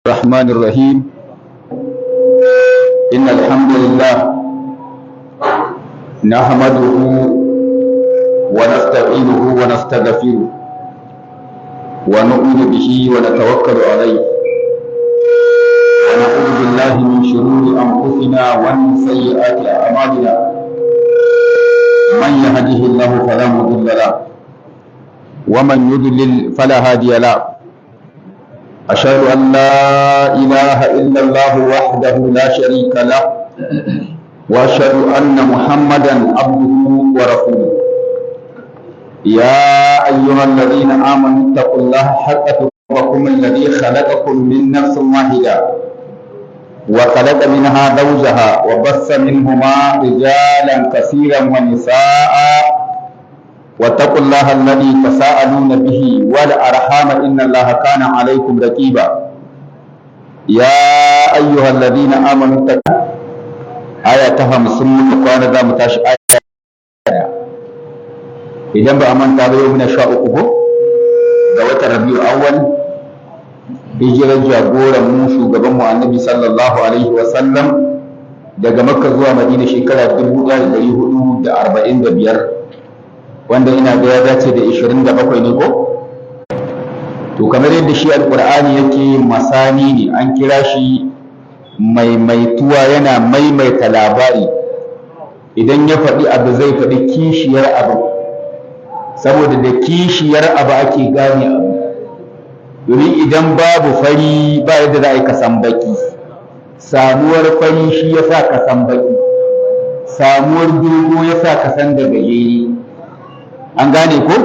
الرحمن الرحيم إن الحمد لله نحمده ونستعينه ونستغفره ونؤمن به ونتوكل عليه ونعوذ بالله من شرور أنفسنا ومن سيئات أعمالنا من يهده الله فلا مضل له ومن يضلل فلا هادي له أشهد أن لا إله إلا الله وحده لا شريك له وأشهد أن محمدا عبده ورسوله يا أيها الذين آمنوا اتقوا الله حق تقاته الذي خلقكم من نفس واحدة وخلق منها زوجها وبث منهما رجالا كثيرا ونساء واتقوا الله الذي تساءلون به والأرحام إن الله كان عليكم رقيبا يا أيها الذين آمنوا اتقوا آياتها مسلمة وقال ذا متاش آية إذا بأمان تابعوا من الشاء دوات الربيع الأول hijirar jagoran mu shugaban mu annabi sallallahu alaihi wa sallam daga makka zuwa madina shekara 1445 wanda ina ga ya dace da 27 ne ko to kamar yadda shi alqur'ani yake masani ne an kira shi maimaituwa yana maimaita labari idan ya faɗi abu zai faɗi kishiyar abu saboda da kishiyar abu ake gane abu domin idan babu fari ba yadda za a yi kasan baki samuwar fari shi ya sa kasan baki samuwar dogo ya sa kasan da gajeri an gane ko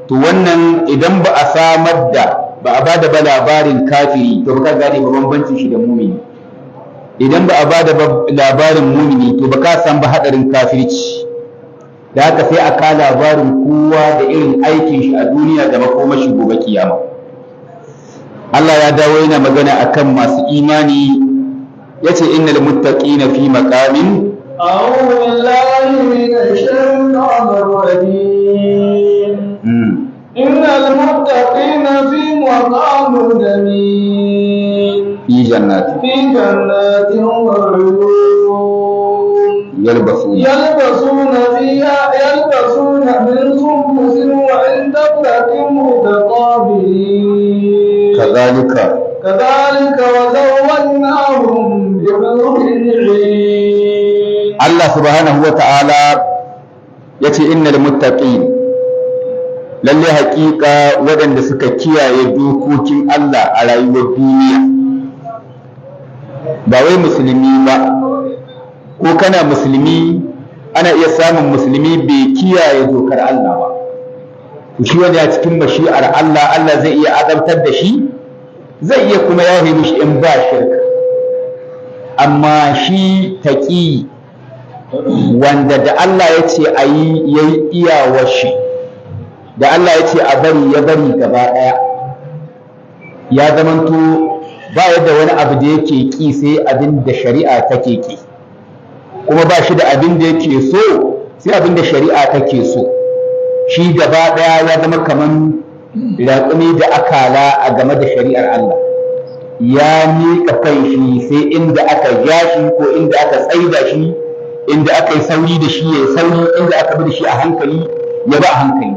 to wannan idan ba a samar da ba a bada ba labarin kafiri to ba ka gane ba bambancin shi da mumini idan ba a bada ba labarin mumini to ba ka san ba hadarin kafirci da haka sai a ka labarin kowa da irin aikin shi a duniya da makomashi gobe kiyama Allah ya dawo yana magana akan masu imani yace innal muttaqina fi maqamin a'udhu billahi minash shaitanir rajim innal muttaqina fi maqamin amin fi jannatin wa uyun yalbasuna min sundusin wa indatin mutaqabilin كذلك وزوجناهم بحور عين الله سبحانه وتعالى yace innal muttaqin lalle haƙiƙa waɗanda suka kiyaye dokokin Allah a rayuwar duniya ba wai musulmi ba ko kana musulmi ana iya samun musulmi bai kiyaye dokar Allah ba shi wanda a cikin mashi'ar Allah Allah zai iya azabtar da shi zai iya kuma yahe mishi in ba shirka amma shi taqi wanda da Allah ya ce a yi yayi iyawar shi da Allah ya ce a bari ya bari gaba ɗaya ya zamanto ba yadda wani abu da yake ƙi sai abin da shari'a take ƙi kuma ba shi da abin da yake so sai abin da shari'a take so shi gaba ɗaya ya zama kaman raƙumi da akala a game da shari'ar Allah ya miƙa kan shi sai inda aka ja shi ko inda aka tsaida shi inda aka yi sauri da shi ya sauri inda aka bi da shi a hankali ya ba a hankali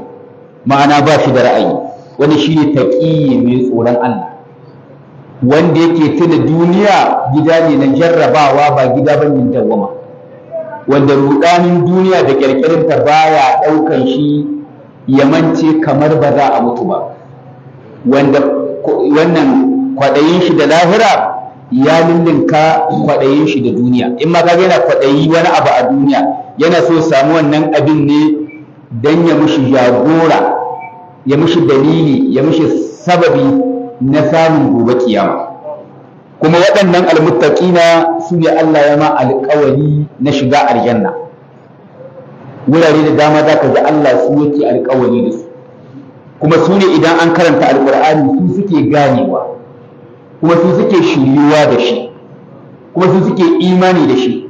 ma'ana ba shi da ra'ayi wani shi ne taƙi mai tsoron Allah wanda yake tuna duniya gida ne na jarrabawa ba gida ba ne dawwama wanda ruɗanin duniya da ƙirƙirinta baya ɗaukan shi ya mance kamar ba za a mutu ba wanda wannan kwaɗayin shi da lahira ya lullunka kwaɗayin shi da duniya in ma kaga yana kwaɗayi wani abu a duniya yana so samu wannan abin ne don ya mushi jagora ya mushi dalili ya mushi sababi na samun gobe kiyama kuma waɗannan almuttaqina su ne Allah ya ma alƙawari na shiga aljanna wurare da dama za ka ji Allah su yake alƙawari da su kuma su ne idan an karanta alƙur'ani su suke ganewa kuma su suke shiryuwa da shi kuma su suke imani da shi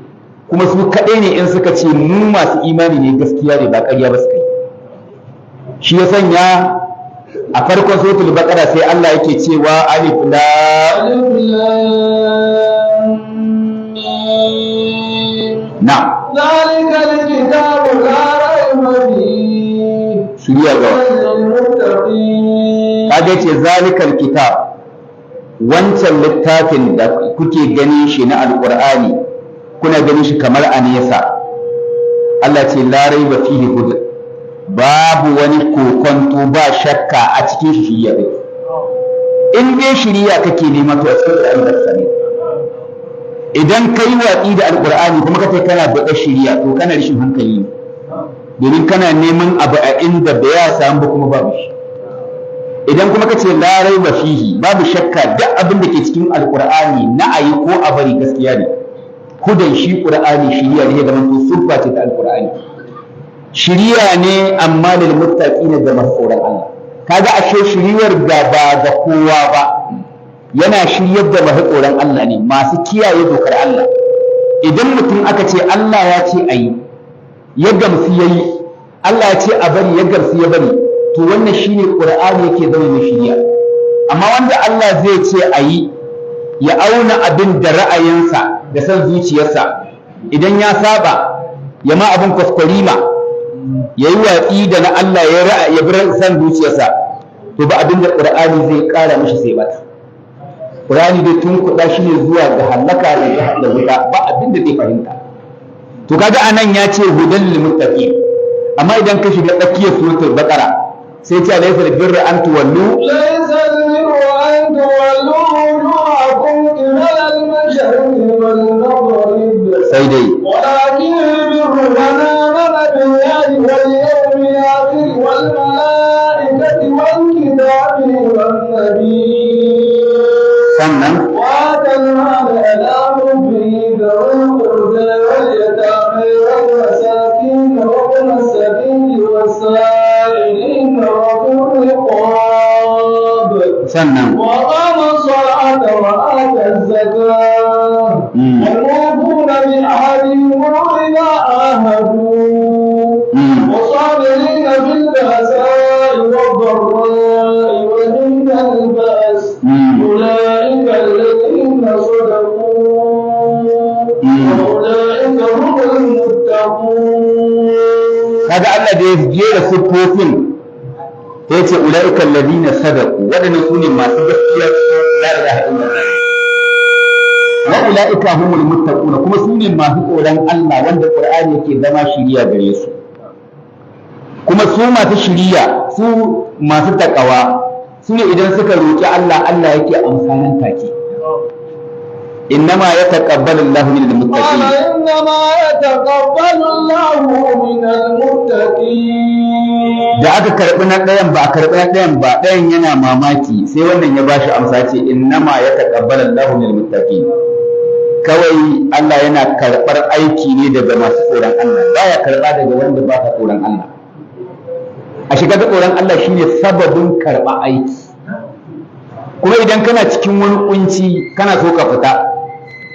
kuma su kaɗai ne in suka ce mu masu imani ne gaskiya ne ba ƙarya ba suka yi shi ya sanya a farkon suratul baqara sai Allah yake cewa alif lam ذلك الكتاب لا ريب فيه shiriya ga للمتقين. kaga ce zalikal kitab, wancan littafin da kuke ganin shi na alqur'ani kuna ganin shi kamar a nesa, Allah ce la raiba fihi hudan, babu wani kokonto ba shakka a cikin shiriya ne. In dai shiriya kake nema to a cikin alqur'ani ne. Idan kai watsi da alqur'ani kuma kace kana da shiriya to kana rishin hankali ne, domin kana neman abu a inda bai ya samu ba kuma babu shi. Idan kuma kace la raiba fihi, babu shakka duk abin da ke cikin alqur'ani na ayi ko a bari gaskiya ne. Hudan shi qur'ani shiriya ne, da manto siffa ce ta alqur'ani. Shiriya ne amma lil muttaqina da masu tsoron Allah. Kaga ashe shiriyar ba ga kowa ba, yana shiryar da masu tsoron Allah ne, masu kiyaye dokar Allah. Idan mutum aka ce Allah ya ce ayi, ya gamsu yayi, Allah ya ce a bari, ya gamsu ya bari, to wannan shine qur'ani yake zama mai shiriya. Amma wanda Allah zai ce ayi, ya auna abin da ra'ayinsa da san zuciyarsa, idan ya saba ya ma abin kwaskwarima, ya yi watsi da na Allah ya bi san zuciyarsa, to ba abin da qur'ani zai ƙara mishi sai bata. Qur'ani dai tun kuɗa shi ne zuwa ga halaka da wuta, ba abin da zai fahimta. To kaga anan ya ce hudan lil muttaqin, amma idan ka shiga tsakiyar suratul baqara sai ce laysa birra an tuwallu ليس البر أن تولوا وجوهكم قبل المشرق والمغرب sai dai ولكن البر من آمن بالله واليوم الآخر والملائكة والكتاب والنبيين sannan وآتى المال على حبه ذوي القربى واليتامى والمساكين وابن السبيل والسائلين وفي الرقاب sannan وأقام الصلاة وآتى الزكاة والموفون بعهدهم إذا عاهدوا والصابرين في البأساء والضراء وحين البأس أولئك الذين صدقوا وأولئك هم المتقون. kaga Allah da ya jera siffofin ya ce ulaiikal ladina sadaqu, wadannan sune masu gaskiya la ilaha illallah, wa ulaika humul muttaquna, kuma sune masu tsoron Allah wanda Qur'ani yake zama shiriya gare su. Kuma su masu shiriya, su masu takawa, sune idan suka roki Allah, Allah yake amfanin take. إنما يتقبل الله من المتقين. قال إنما يتقبل الله من المتقين. Da aka karɓi na ɗayan ba a karɓi na ɗayan ba, ɗayan yana mamaki sai wannan ya bashi amsa ce innama yataqabbalu Allahu minal muttaqin. Kawai Allah yana karɓar aiki ne daga masu tsoron Allah, baya karɓa daga wanda ba ka tsoron Allah. A shiga da tsoron Allah shine sababin karɓa aiki. Kuma idan kana cikin wani kunci kana so ka fita,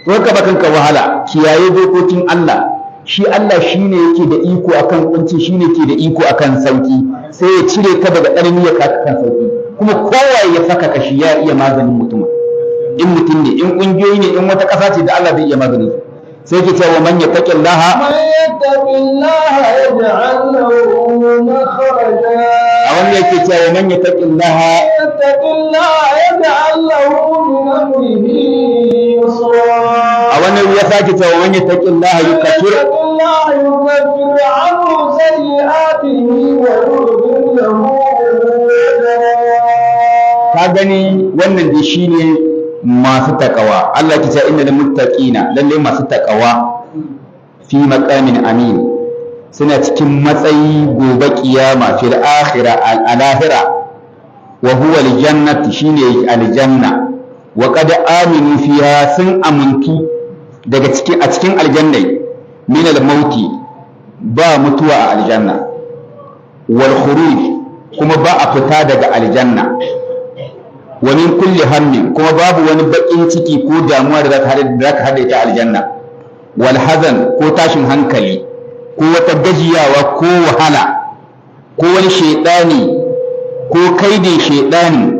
to ka ba kanka wahala, kiyaye dokokin Allah. Shi Allah shine yake da iko akan kunci, shine yake da iko akan sauki, sai ya cire ka daga ƙarami ya kaka kan sauki. Kuma kowaye ya saka ka shi ya iya maganin mutum. In mutum ne, in ƙungiyoyi ne, in wata ƙasa ce da Allah zai iya maganin su. Sai ke cewa man yattaqillaha, من يتق الله يجعل له مخرجا. a wani yake cewa man yattaqillaha, يتق الله يجعل له من أمره يسرا. a wani ya sake cewa man yattaqillaha yukaffir, يتق الله يكفر عنه سيئاته ويغفر له أجرا. ka gani wannan dai shine masu takawa. Allah ke cewa innal muttaqina, lalle masu takawa fi maqamin amin, suna cikin matsayi gobe kiyama fil akhirah al akhirah wa huwa al jannati, shine aljanna. Wa qad aminu fiha, sun amuntu daga cikin a cikin aljannai min al mauti, ba mutuwa a aljanna, wal khuruj, kuma ba a fita daga aljanna, wa min kulli hammin, kuma babu wani bakin ciki ko damuwa da za ka hada ita aljanna, wal hazan, ko tashin hankali, ko wata gajiyawa ko wahala, ko wani shaidani ko kaidin shaidani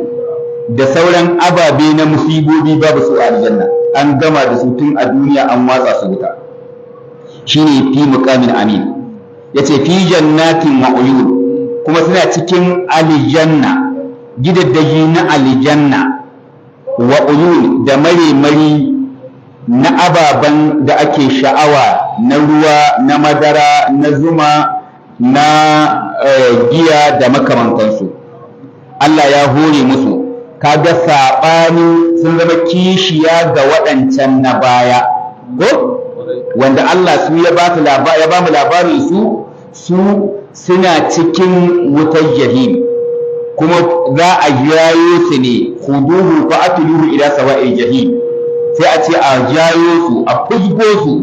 da sauran ababe na musibobi babu su a aljanna, an gama da su tun a duniya, an watsa su wuta. shine fi muqamin amin. Yace fi jannatin wa uyun, kuma suna cikin aljanna, gidaddaji na aljanna, wa uyun da mare-mari na ababen da ake sha'awa, na ruwa, na madara, na zuma, na giya da makamantansu. Allah ya hore musu, kaga saɓani sun zama kishiya ga waɗancan na baya ko wanda Allah su ya ba mu labarin su suna cikin wutar jahim, kuma za a jayo su ne, khuduhu fa atluhu ila sawa'il jahim, sai a ce a jayo su, a fusgo su,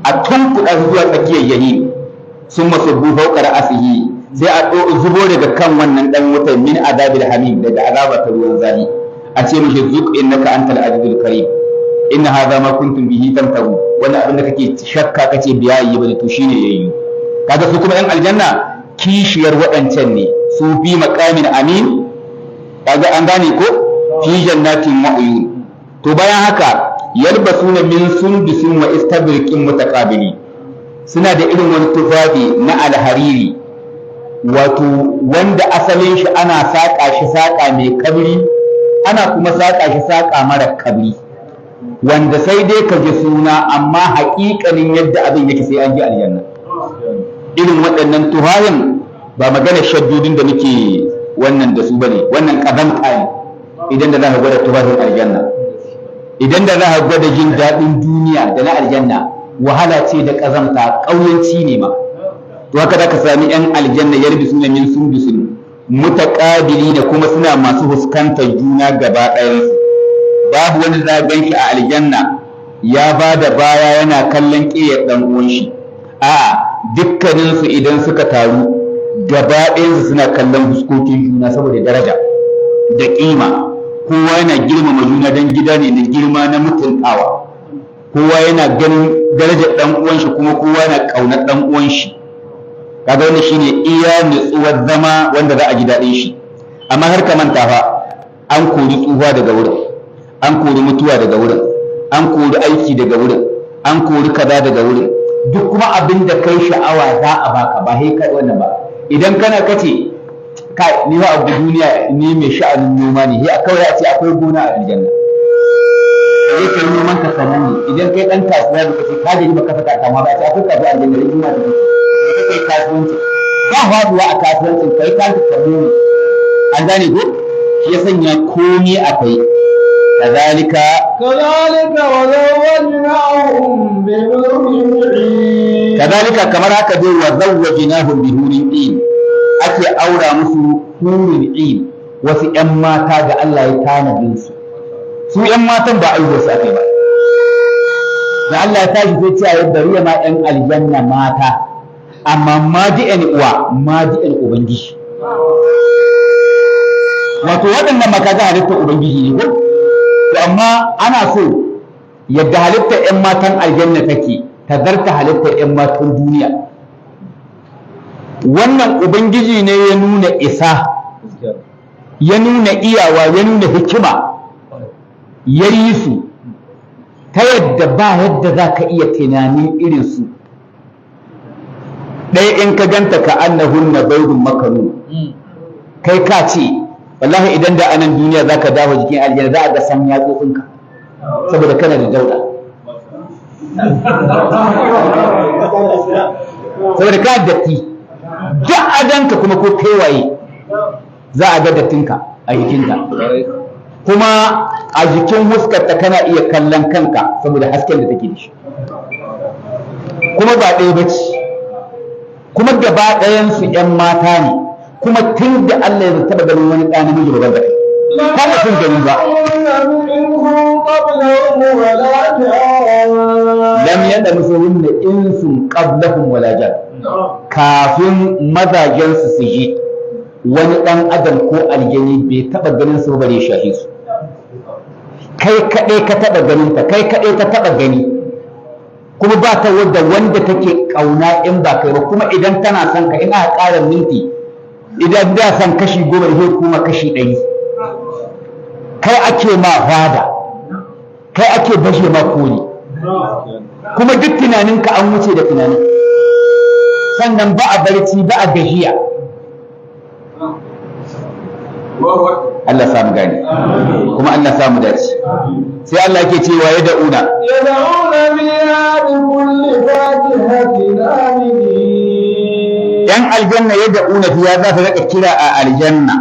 a tunkuɗa su zuwa tsakiyar jahim, sun masubbu fawqa ra'sihi, sai a zubo daga kan wannan dan wutar min azabil hamim, daga azaba ta ruwan zafi, a ce mishi zuq innaka antal azizul karim, inna hadha ma kuntum bihi tamtaru, wannan abin da kake shakka kace biya yi bane to shine yayi. Kaga su kuma yan aljanna kishiyar waɗancan ne, su bi maqamin amin, kaga an gane ko fi jannatin wa uyun. To bayan haka yalbasuna min sundusin wa istabriqin mutaqabili, suna da irin wani tufafi na alhariri, wato wanda asalin shi ana saƙa shi saƙa mai kabri, ana kuma saƙa shi saƙa mara kabri, wanda sai dai ka ji suna amma haƙiƙanin yadda abin yake sai an ji aljanna. Irin waɗannan tuhayin ba magana shaddudin da muke wannan da su bane, wannan ƙazanta ne idan da za ka gwada tuhayin aljanna. Idan da za ka gwada jin daɗin duniya da na aljanna, wahala ce da ƙazanta, ƙauyanci ne ma. To haka za ka sami 'yan aljanna yalbisuna min sundusin mutaqabili, da kuma suna masu fuskantar juna gaba ɗayansu. Babu wani zaben shi a aljanna ya ba da baya yana kallon ƙiyar ɗan uwan shi. A'a, dukkaninsu idan suka taru gaba ɗayansu suna kallon fuskokin juna saboda daraja da ƙima. Kowa yana girmama juna don gida ne na girma na mutuntawa. Kowa yana ganin darajar ɗan uwan shi, kuma kowa yana ƙaunar ɗan uwan shi. Kaga wannan shine iya nutsuwar zama wanda za a ji daɗin shi. Amma har ka manta fa, an kori tsufa daga wurin, an kori mutuwa daga wurin, an kori aiki daga wurin, an kori kaza daga wurin. Duk kuma abin da kai sha'awa za a baka, ba sai kai wannan ba. Idan kana kace kai ni ba abu duniya ni mai sha'anin noma ne, sai kawai a ce akwai gona a aljanna, sai kai noman ka sanani. Idan kai dan kasuwa da kace ka je ba ka saka ta ma ba, sai akwai kasuwa a aljanna ne kuma kai kasuwanci ba faduwa a kasuwancin kai ka tabbata ne. An gane ko shi ya sanya komai akwai. kazalika wazawwajnahum bi hurin 'ain, kazalika kamar haka dai wazawwajnahum bi hurin 'ain, ake aura musu hurin 'ain, wasu 'yan mata da Allah ya tanadin su. Su 'yan matan ba aiwo su akai ba, da Allah ya tashi sai ce a yadda riya ma 'yan aljanna mata, amma madi'an uwa madi'an ubangiji. Wato waɗannan makaza halittar ubangiji ne ko, to amma ana so yadda halittar 'yan matan aljanna take ta zarta halittar 'yan matan duniya. Wannan ubangiji ne ya nuna isa, ya nuna iyawa, ya nuna hikima, ya yi su ta yadda ba yadda za ka iya tunanin irinsu. Ɗaya in ka ganta ka annahunna baydun makanun, kai ka ce wallahi idan da anan duniya za ka dawo jikin aljanna za a ga san yatsotsinka saboda kana da dauda, saboda ka datti duk adanka, kuma ko kaiwaye za a ga dattinka a jikinka, kuma a jikin huskarta kana iya kallon kanka saboda hasken da take da shi. Kuma ba ɗaya ba ce, kuma gaba ɗayansu 'yan mata ne, kuma tun da Allah ya taɓa ganin wani ɗa namiji ba zai ko mutum gani ba. Lam yada musulun da insun qablahum wala jan, kafin mazajensu su je wani ɗan adam ko aljani bai taɓa ganin su bare shahi su. Kai kaɗai ka taɓa ganin ta, kai kaɗai ta taɓa gani, kuma ba ta wadda wanda take ƙauna in ba kai ba. Kuma idan tana son ka, in aka ƙara minti, idan da san kashi 10 zai kuma kashi 100. Kai ake ma fada, kai ake bashe ma koli, kuma duk tunaninka an wuce da tunanin, sannan ba a barci ba a gajiya. Allah samu gani kuma Allah samu dace. Sai Allah yake cewa ya da'una biha bi kulli fakihatin amin. yan aljanna ya da'una fiya za su rika kira a aljanna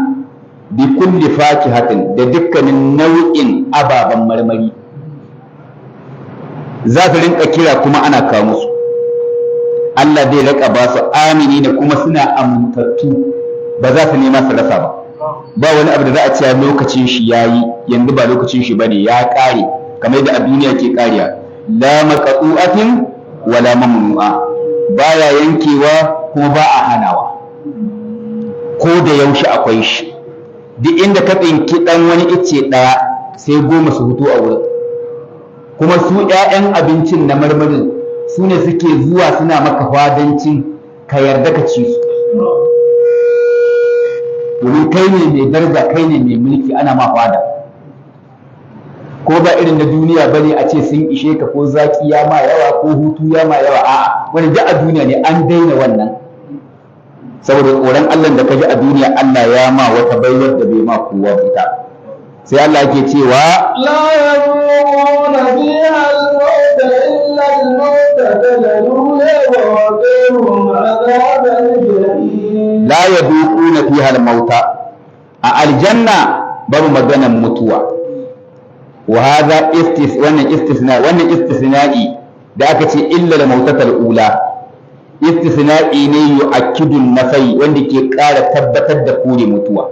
bi kulli fakihatin da dukkanin nau'in ababen marmari, za su rinka kira kuma ana kawo musu. Allah zai rika ba su amini ne kuma suna amintattu, ba za su nema su rasa ba. Ba wani abu da za a ce lokacin shi yayi, yanzu ba lokacin shi bane, ya kare kamar da a duniya ke kariya. La maqtu'atin wala mamnu'a, baya yankewa kuma ba a hanawa, ko da yaushe akwai shi. Duk inda ka tsinki dan wani ice daya sai 10 su fito a wurin. Kuma su ƴaƴan abincin na marmarin su ne suke zuwa suna maka fadancin ka yarda ka ci su, domin kai ne mai daraja, kai ne mai mulki, ana ma fada. Ko ba irin na duniya bane a ce sun ishe ka, ko zaki ya ma yawa ko hutu ya ma yawa, a'a wani da a duniya ne an daina wannan, saboda tsoron Allah da kaji a duniya Allah ya ma wata baiwar da bai ma kowa fita. sai Allah yake cewa la yamuna biha al-maut illa al-maut tadaluna wa waqiruhum adhaban jahim. la yaduquna fiha al-mauta, a aljanna babu maganan mutuwa. wa hadha wannan istisna'i da aka ce illa al-mautatal ula, istisna'i ne yu'akkidu an-nafai wanda ke ƙara tabbatar da kore mutuwa.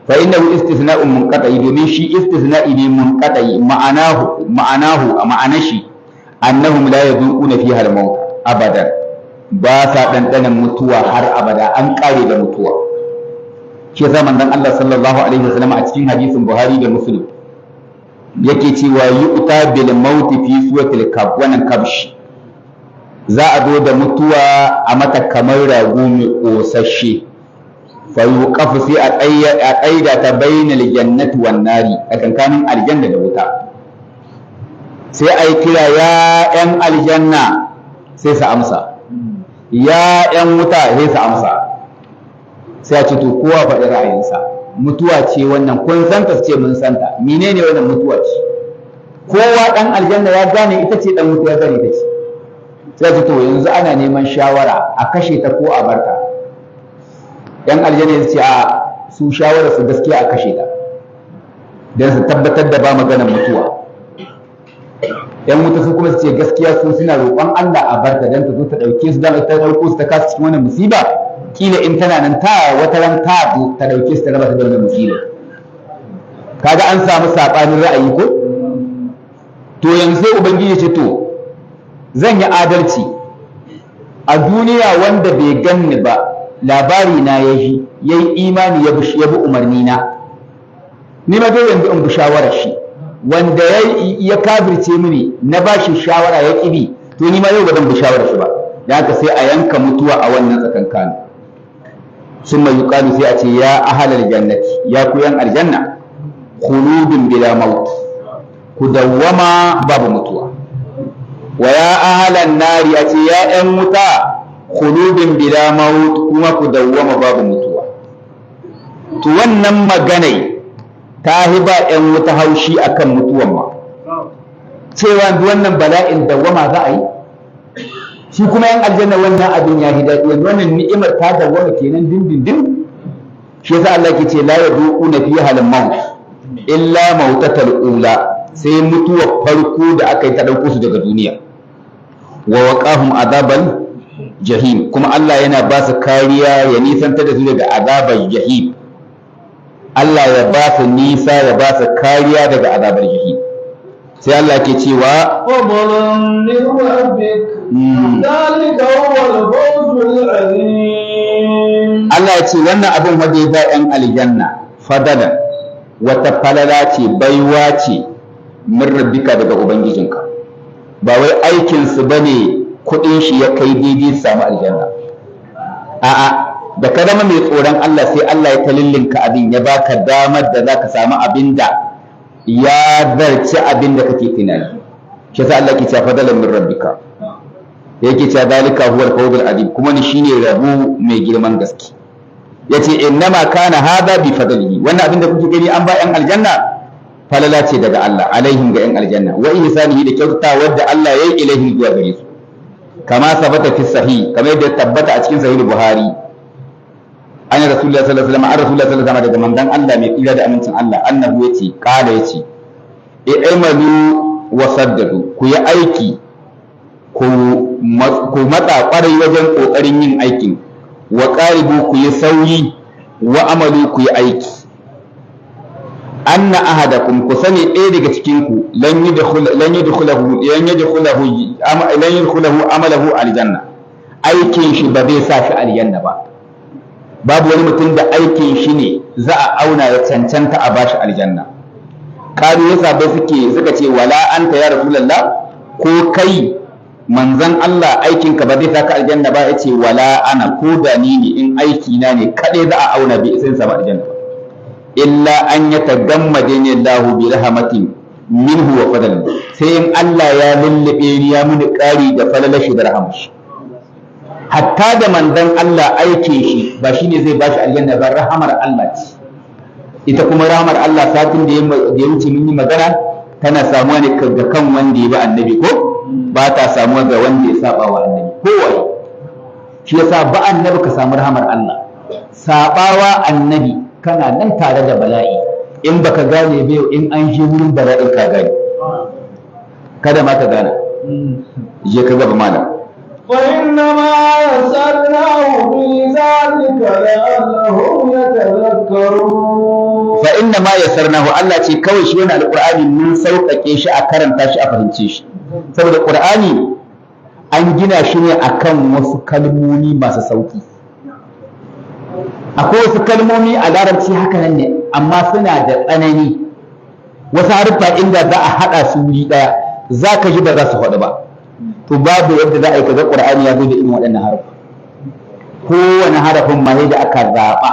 fa innahu istisna'un munqati, domin shi istisna'i ne munqati, ma'anahu a ma'anar shi annahum la yaduquna fiha al-maut abadan, ba sa dandanan mutuwa har abada, an kare da mutuwa. shi yasa manzon Allah sallallahu alaihi wasallam a cikin hadisin Buhari da Muslim yake cewa yu'ta bil maut fi suwatil wannan kabshi, za a zo da mutuwa a mata kamar rago mai ƙosashe, fa yuqafu sai a tsaida ta bainal jannati wan nari, a kankanin aljanna da wuta. sai a yi kira ya ƴan aljanna sai su amsa, ya ƴan wuta sai su amsa. sai a ce to kowa faɗi ra'ayinsa, mutuwa ce wannan, kun santa? su ce mun santa. menene wannan mutuwa ce? kowa ɗan aljanna ya gane ita ce, ɗan wuta ya gane ita ce. sai ce to yanzu ana neman shawara, a kashe ta ko a barta. yan aljanna ya ce a su shawara su gaskiya a kashe ta, don su tabbatar da ba maganar mutuwa. yan wuta su kuma su ce gaskiya su suna roƙon Allah a barta don ta zo ta ɗauke su, don ta ɗauko su ta kasa cikin wannan musiba, kila in tana nan ta wata ran ta zo ta ɗauke su ta raba ta da wannan musiba. kaga an samu saɓanin ra'ayi ko? to yanzu sai ubangiji ce to zan yi adalci a duniya, wanda bai ganni ba labari na yayi imani ya bi umarni na, ni ma dai yanzu in bi shawarar shi. wanda ya kafirce mini na bashi shawara ya kibi, to ni ma yau ba zan bi shawarar shi ba. da haka sai a yanka mutuwa a wannan tsakankanin. summa yuqalu, sai a ce ya ahlal jannati, ya ku yan aljanna, khuludun bila maut, ku dawwama babu mutuwa. wa ya ahlan nari, a ce ya ƴan wuta, khuludun bila maut, kuma ku dawwama babu mutuwa. to wannan maganai ta hiba ƴan wuta haushi akan mutuwan ma, cewa wannan bala'in dawwama za a yi. shi kuma yan aljanna wannan abin ya daɗi, wannan ni'imar ta dawwama kenan dindindin. shi yasa Allah ke ce la yaduquna fiha al-maut illa mautatal ula, sai mutuwar farko da aka yi ta ɗauko su daga duniya. wa waqahum azabal jahim, kuma Allah yana ba su kariya, ya nisantar da su daga azabar jahim. Allah ya ba su nisa, ya ba su kariya daga azabar jahim. sai Allah ke cewa fadlan min rabbik dalika huwa al-fawzul azim. Allah ya ce wannan abin wanda ya ba ƴan aljanna fadalan, wata falala ce, baiwa ce min rabbika, daga ubangijinka. ba wai aikinsu ba ne kuɗin shi ya kai daidai su samu aljanna. a'a, da ka zama mai tsoron Allah sai Allah ya talillinka abin, ya baka damar da za ka samu abin da ya zarci abin da kake tunani. shi yasa Allah ke cewa fadalan min rabbika yake cewa dalika huwa al-fawzul azim kuma ni shine rabu mai girman gaske yace innama kana hada bi fadlihi wannan abin da kuke gani an ba yan aljanna falala ce daga Allah alaihim ga yan aljanna wa ihsanihi da kyautata wadda Allah yayi ilaihim zuwa gare su kama sabata fi sahih kamar yadda tabbata a cikin sahih buhari an rasulullahi sallallahu alaihi wasallam rasulullahi sallallahu alaihi wasallam daga manzon Allah mai tsira da amincin Allah annahu yace kala yace i'malu wa saddadu ku yi aiki ku matsa kwarai wajen kokarin yin aikin wa qaribu ku yi sauyi wa amalu ku yi aiki anna ahadakum ku sani ɗaya daga cikin ku lan yadkhulahu amalahu aljanna aikin shi ba zai sa shi aljanna ba babu wani mutum da aikin shi ne za a auna ya cancanta a bashi aljanna kalu yasa bai suka ce wala anta ya rasulullah ko kai manzon Allah aikinka ba zai saka aljanna ba yace wala ana ko da ni ne in aiki na ne kadai za a auna bi sai sama aljanna ba illa an yatagammadani Allah bi rahmatin minhu wa fadlan sai in Allah ya lullube ni ya muni kari da falalashi da rahamashi hatta da manzon Allah aikin shi ba shine zai bashi aljanna ba rahamar Allah ce ita kuma rahamar Allah satin da ya wuce mun yi magana tana samuwa ne ga kan wanda ya bi annabi ko ba ta samuwa ga wanda ya saba wa annabi kowaye shi yasa ba annabi ka samu rahamar Allah sabawa annabi kana nan tare da bala'i in baka gane ba in an je wurin bala'in ka gane kada ma ka gane je ka gaba malam فإنما يسرناه بلسانك لعلهم يتذكرون فإنما يسرناه Allah ce kawai shi wannan alqur'ani mun sauƙaƙe shi a karanta shi a fahimce shi saboda qur'ani an gina shi ne akan wasu kalmomi masu sauki akwai wasu kalmomi a larabci haka nan ne amma suna da tsanani wasu haruffa inda za a haɗa su wuri ɗaya za ka ji ba za su faɗi ba to babu yadda za a yi kaga qur'ani ya zo da irin waɗannan haruffa kowane harafin ma da aka zaɓa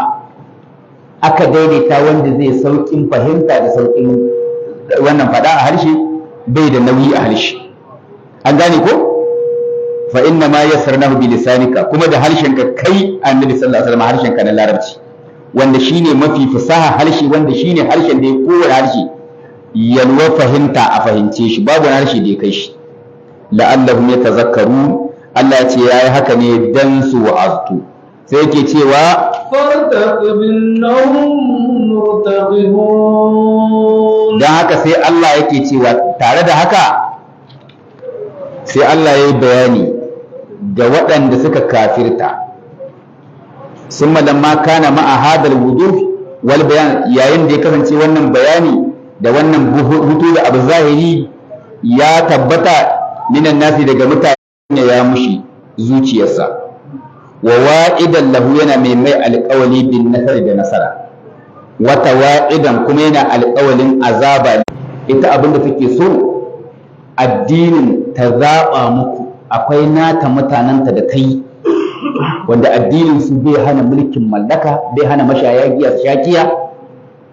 aka daidaita wanda zai sauƙin fahimta da sauƙin wannan faɗa a harshe bai da nauyi a harshe an gane ko fa inna ma yassarnahu bi lisanika kuma da harshen ka kai annabi sallallahu alaihi wasallam harshen ka na larabci wanda shine mafi fasaha harshe wanda shine harshen da ya kowane harshe yalwa fahimta a fahimce shi babu wani harshe da ya kai shi la'allahum yatazakkaru Allah ya ce yayi haka ne dan su wa'aztu sai yake cewa dan haka sai Allah yake cewa tare da haka sai Allah ya yi bayani ga waɗanda suka kafirta summa lamma kana ma'a hadal wuduh wal bayan yayin da ya kasance wannan bayani da wannan hutu da abu zahiri ya tabbata minan nasi daga mutane ya mushi zuciyarsa wa wa'idan lahu yana mai alƙawali bin nasari da nasara wata wa'idan kuma yana alƙawalin azaba ita abin da take so addinin ta zaɓa muku akwai nata mutanenta da kai wanda addinin su bai hana mulkin mallaka bai hana mashaya giya shakiya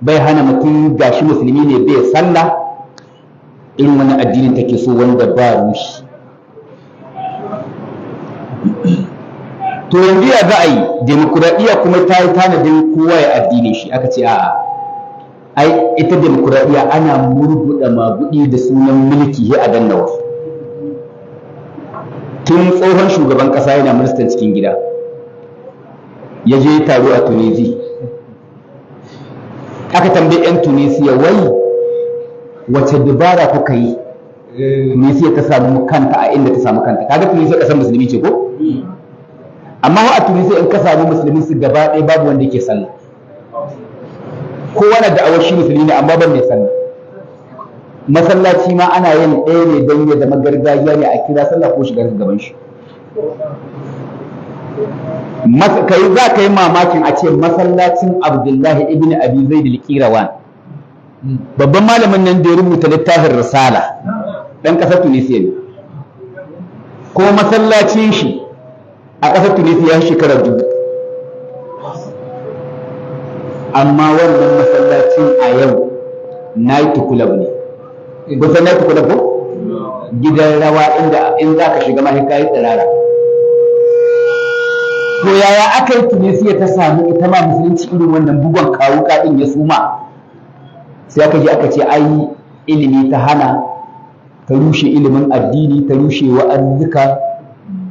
bai hana mutum gashi musulmi ne bai sallah irin wani addinin take so wanda ba rushi to yanzu ya za a yi demokuraɗiyya kuma ta yi tanadin kowa ya addinin shi aka ce a'a ai ita demokuraɗiyya ana murguɗa maguɗi da sunan mulki a danna wasu tun tsohon shugaban ƙasa yana ministan cikin gida ya je taro a tunisia aka tambayi 'yan tunisia wai wace dabara kuka yi tunisia ta samu kanta a inda ta samu kanta kaga tunisia ƙasar musulmi ce ko amma a tunisia in ka samu musulmi su gaba ɗaya babu wanda yake sallah kowa na da'awar shi musulmi ne amma ban mai sallah masallaci ma ana yin ɗaya ne don ya zama gargajiya ne a kira sallah ko shigar gaban shi kai za ka yi mamakin a ce masallacin abdullahi ibn abi zaid al-qirawan babban malamin nan da ya rubuta littafin risala dan ƙasar tunisia ne ko masallacin shi a ƙasar tunisia ya shekara 2000 amma wannan masallacin a yau night club ne kusan night club ko gidan rawa inda in za ka shiga mahaifa yi tsirara. To yaya aka yi Tunisiya ta samu ita ma musulunci irin wannan bugon kawuka ɗin ya suma? Sai aka je aka ce ai ilimi ta hana, ta rushe ilimin addini, ta rushe wa'azzuka,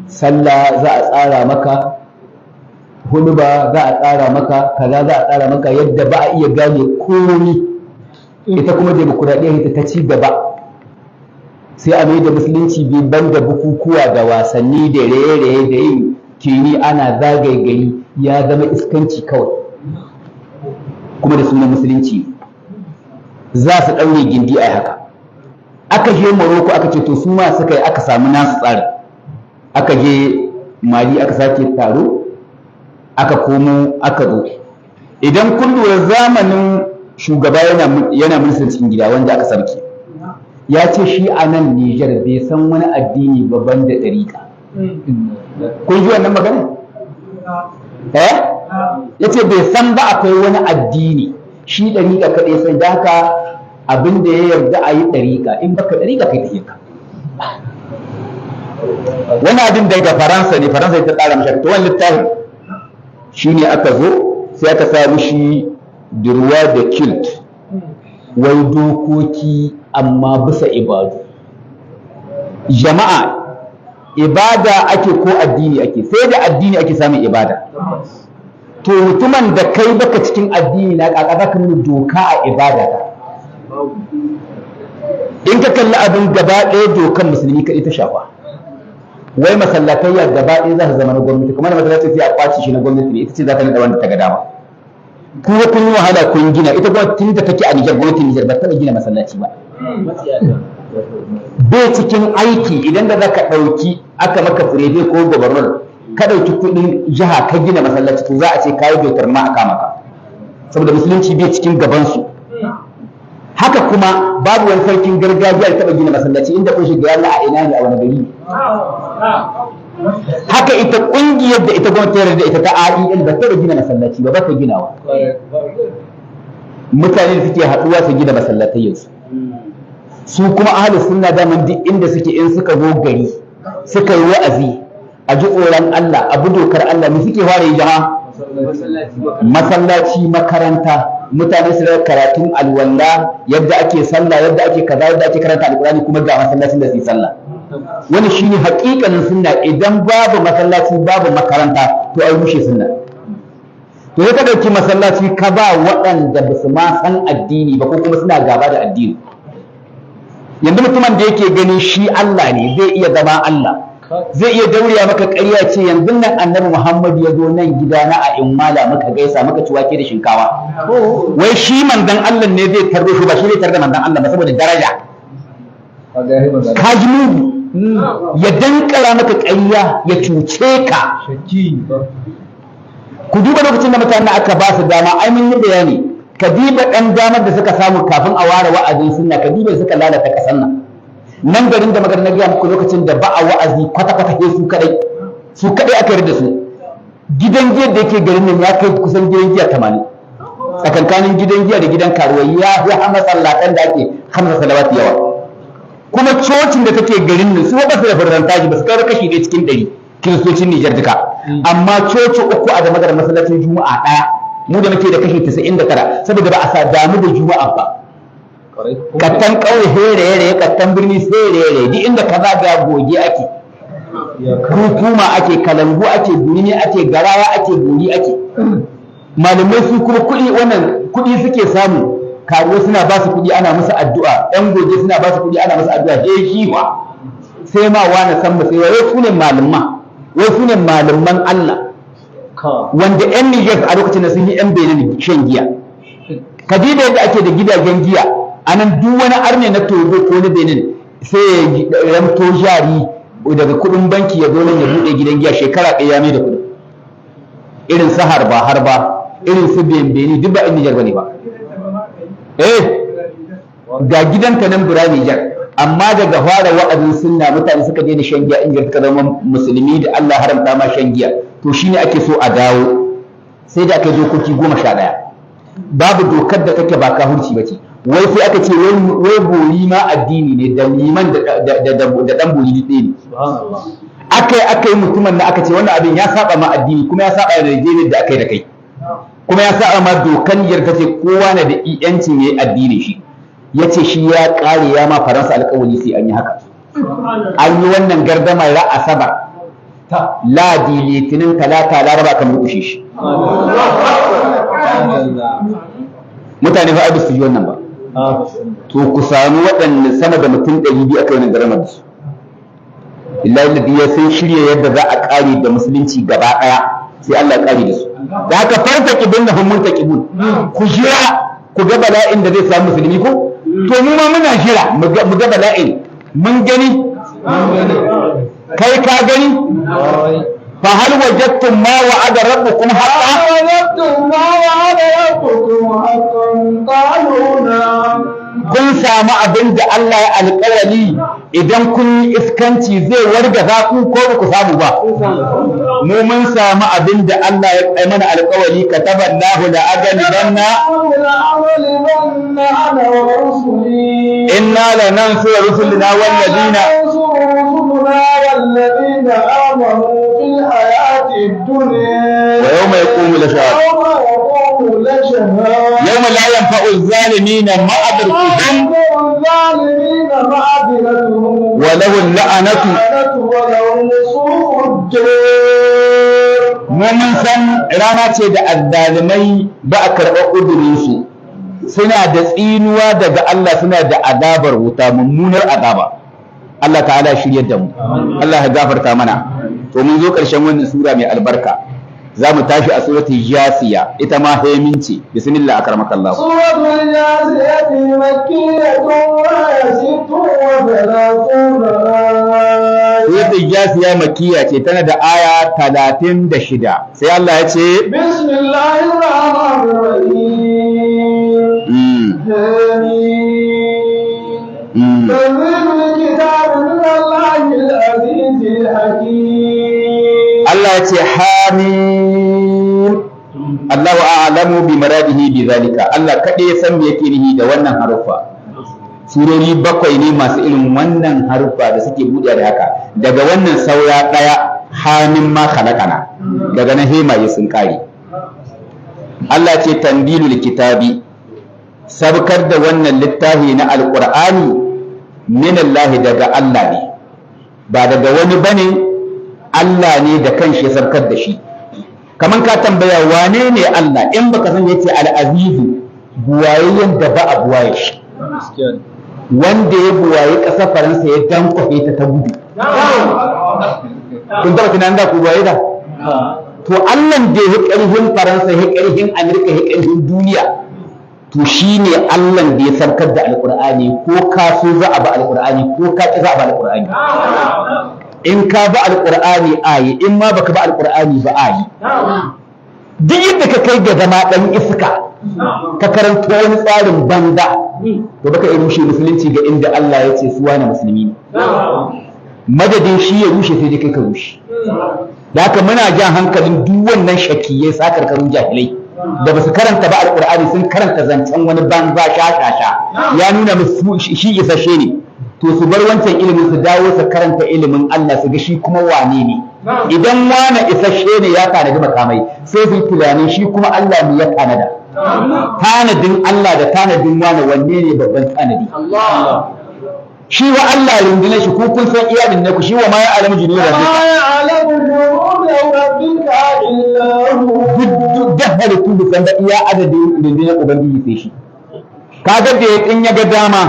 sallah za a tsara maka, huduba za a tsara maka, kaza za a tsara maka yadda ba a iya gane komi. Ita kuma demokuraɗiyya ta ci gaba, sai a mai da musulunci bai ban da bukukuwa da wasanni da raye-raye da yin kini ana zagaye gari ya zama iskanci kawai, kuma da sunan musulunci za su ɗaure gindi a haka. Aka je Morocco aka ce to su ma suka yi aka samu nasu tsari. Aka je Mali aka sake taro, aka komo aka zo. Idan kun lura zamanin shugaba yana ministan cikin gida wanda aka sarki, ya ce shi a nan Nijar bai san wani addini babban da ɗariƙa. Kun ji wannan magana? Ya ce bai san ba akwai wani addini, shi ɗariƙa kaɗai sai da haka abin da ya yarda a yi ɗariƙa, in baka ɗariƙa kai tafiya ka. Wani abin daga Faransa ne, Faransa ta tsara mashi, to wani littafin shi ne aka zo sai aka sa mishi durwa da kilt, wai dokoki amma bisa ibadu. Jama'a, ibada ake ko addini ake? Sai da addini ake samun ibada. To mutumin da kai baka cikin addini na kaka zaka nuna doka a ibada ta. In ka kalli abin gaba ɗaya dokan musulmi kaɗai ta shafa. Wai masallatayya gaba ɗaya za su zama na gwamnati, kuma da masallaci sai a kwace shi na gwamnati ne, ita ce za ta naɗa wanda ta ga dama. Kuma kun yi wahala kun gina, ita kuma tun da take a Nijar, gwamnatin Nijar ba taɓa gina masallaci ba. Bai cikin aiki idan da zaka ɗauki aka maka firebe ko gwamnati ka ɗauki kuɗin jiha ka gina masallaci, to za a ce kayi dokar ma a kama ka, saboda musulunci bai cikin gabansu. Haka kuma babu wani sarkin gargajiya da taɓa gina masallaci, inda kun shiga yalla a ina ne, a wani gari. Haka ita ƙungiyar da ita gwamnati da ita ta AEL ba taɓa gina masallaci ba, ba ta ginawa. Mutane da suke haɗuwa su gina masallatayyansu. Su kuma ahlus sunna daman duk inda suke in suka zo gari suka yi wa'azi a ji tsoron Allah, abu dokar Allah, me suke fara yi jama'a? Masallaci, makaranta, mutane su da karatun alwala, yadda ake sallah, yadda ake kaza, yadda ake karanta alqur'ani, kuma ga masallacin da su yi sallah. Wani shine haƙiƙanin sunna. Idan babu masallaci babu makaranta to ai rushe sunna. To ya ka ɗauki masallaci ka ba waɗanda ba su ma san addini ba, ko kuma suna gaba da addini. Yanzu mutumin da yake gani shi Allah ne, zai iya zama Allah, zai iya dauriya maka ƙarya ce yanzu nan annabi Muhammad ya zo nan gidana a Immala muka gaisa muka ci wake da shinkawa. Wai shi manzon Allah ne zai tarbo shi, ba shi zai tarda manzon Allah ba saboda daraja. Ka ji mugu ya dankara maka ƙarya ya cuce ka. Ku duba lokacin da mutanen aka ba su dama, ai mun yi bayani. Kadiba ɗan damar da suka samu kafin a ware wa'azin sunna, kadiba suka lalata ƙasar nan garin da magana na gaya muku lokacin da ba a wa'azi kwata-kwata ke su kaɗai aka yarda su. Gidan giya da yake garin nan ya kai kusan gidan giya 80, tsakankanin gidan giya da gidan karuwai ya fi masallatan da ake hamsa salawat yawa. Kuma cocin da take garin nan su ba su da farantaji, ba su kai kashi ɗaya cikin 100 kiristocin Nijar duka, amma coci 3 a da magana masallacin juma'a ɗaya, mu da muke da kashi 99, saboda ba a sa damu da juma'a ba. Kattan ƙauye here kattan birni sai here, duk inda ka zaga goge ake, hukuma ake, kalangu ake, gurmi ake, garawa ake, gori ake. Malamai su kuma kuɗi suke samu, karuwa suna ba su kuɗi ana musu addu'a, ɗan goge suna ba su kuɗi ana musu addu'a, shiwa sai ma wani san mu sai wai su ne malaman, wai su ne malaman Allah, wanda 'yan Nijar a lokacin da sun yi 'yan Benin shan giya. Kadida yadda ake da gidajen giya a nan, duk wani arne na Togo ko na Benin sai ya ramto jari daga kuɗin banki ya zo nan ya buɗe gidan giya, shekara ɗaya ya mai da kuɗin. Irin su harba, irin su bembeni, duk ba 'yan Nijar ba ne ba. Ga gidanka nan bura Nijar, amma daga fara wa'azin sunna mutane suka daina shan giya, in suka zama musulmi da Allah haramta ma shan giya, to shine ake so a dawo. Sai da aka yi dokoki 11. Babu dokar da take ba kahurci ba ce. wai sai aka ce wai bori ma addini ne da liman da dan bori ɗaya ne. Akai mutumin da aka ce wannan abin ya saba ma addini kuma ya saba da yarjejeniyar da akai da kai kuma ya saba ma dokan yarda ce kowa na da yancin yayi addini shi. Yace shi ya kare ya ma Faransa alƙawari sai an yi haka. An yi wannan gardama ra Asabar. Ladi Litinin Talata Laraba kan rukushe shi. Mutane fa su ji wannan ba. To ku samu waɗanda sama da mutum 200 aka yi wannan gardama da su. Illahi ladhi ya sai shirye yadda za a kare da musulunci gaba ɗaya sai Allah ya kare da su. Da haka farta kibin da mun taqibun. Ku jira ku ga bala'in da zai samu musulmi ko? To mu ma muna jira mu ga bala'in. Mun gani kai ka gani fa hal wajadtum ma wa'ada rabbukum haqqan وجدتم ما وعد ربكم حقا قالوا نعم kun samu abin da Allah ya alƙawari idan kun yi iskanci zai wargaza ku ko ku samu ba mu mun samu abin da Allah ya kai mana alƙawari kataballahu la aghlibanna inna lanansuru rusulana walladina والذين آمنوا في الحياة الدنيا ويوم يقوم الأشهاد يوم لا ينفع الظالمين معذرتهم وله اللعنة ولهم سوء الدار. mun san rana ce da azzalimai ba a karɓar udurinsu suna da tsinuwa daga Allah suna da azabar wuta mummunar azaba. Allah ta'ala shiryar da mu Allah ya gafarta mana. To mun zo ƙarshen wannan sura mai albarka za mu tashi a suratul jasiya ita ma haimin ce. Bismillah akramaka Allah. suratul jasiyati makkiyatun wa sittun wa thalathuna aya. Suratul jasiya makkiya ce tana da aya 36 sai Allah ya ce bismillahir rahmanir rahim. تنزيل الكتاب من الله العزيز الحكيم. Allah ya ce hamim Allahu a'lamu bi maradihi bi zalika. Allah kaɗai ya san me yake nihi da wannan haruffa. Surori 7 ne masu irin wannan haruffa da suke buɗe da haka. Daga wannan saura ɗaya hamim ma khalaqana. Daga nan hemaye sun kare. Allah ce tanzilul kitabi sabkar da wannan littafi na alqur'ani min Allah daga Allah ne ba daga wani bane Allah ne da kanshi ya sabkar da shi. Kaman ka tambaya wane ne Allah in baka san yace al-azizu buwayayyen da ba a buwaye shi wanda ya buwaye ƙasar Faransa ya dankwafe ta gudu. Kun taɓa tunanin da ku buwaye da to Allah da ya ƙarfin Faransa ya ƙarfin Amerika ya ƙarfin duniya to shi ne Allah da ya sarkar da alƙur'ani ko ka so za a ba alƙur'ani ko ka ƙi za a ba alƙur'ani. In ka ba alƙur'ani ayi in ma baka ba alƙur'ani ba ayi. Duk yadda ka kai ga zama ɗan iska ka karanto wani tsarin banza to baka iya rushe musulunci ga inda Allah ya ce su wani musulmi ne. Madadin shi ya rushe sai dai kai ka rushe. Da haka muna jan hankalin duk wannan shakiyai sakarkarun jahilai da basu karanta ba alqur'ani sun karanta zancen wani banza shashasha ya nuna musu shi isasshe ne to su bar wancan ilimin su dawo su karanta ilimin Allah su ga shi kuma wane ne. Idan wani isasshe ne ya tanadi makamai sai su tunanin shi kuma Allah ne ya tanada. Tanadin Allah da tanadin wani wanne ne babban tanadi? Shi wa Allah rundunar shi ko kun san iyalin ne ku shi wa ma ya alamu jini da duk halittun da san da iya adadin rundunar ubangiji sai shi. Kaga da in ya ga dama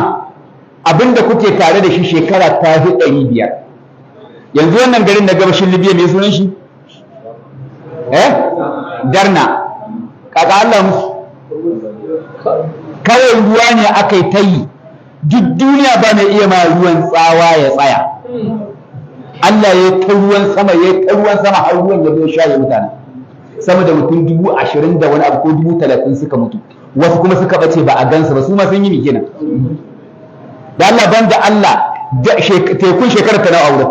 abinda kuke tare da shi shekara ta fi 500. Yanzu wannan garin da gabashin Libya mai sunan shi Darna kaga Allah musu kawai ruwa ne aka yi ta yi duk duniya ba mai iya ma ruwan tsawa ya tsaya. Allah ya ta ruwan sama har ruwan ya zo shaye mutane sama da mutum 20,000 da wani abu ko 30,000 suka mutu wasu kuma suka bace ba a gansu ba su ma sun yi mi kenan da Allah banda Allah tekun shekara ta nawa auren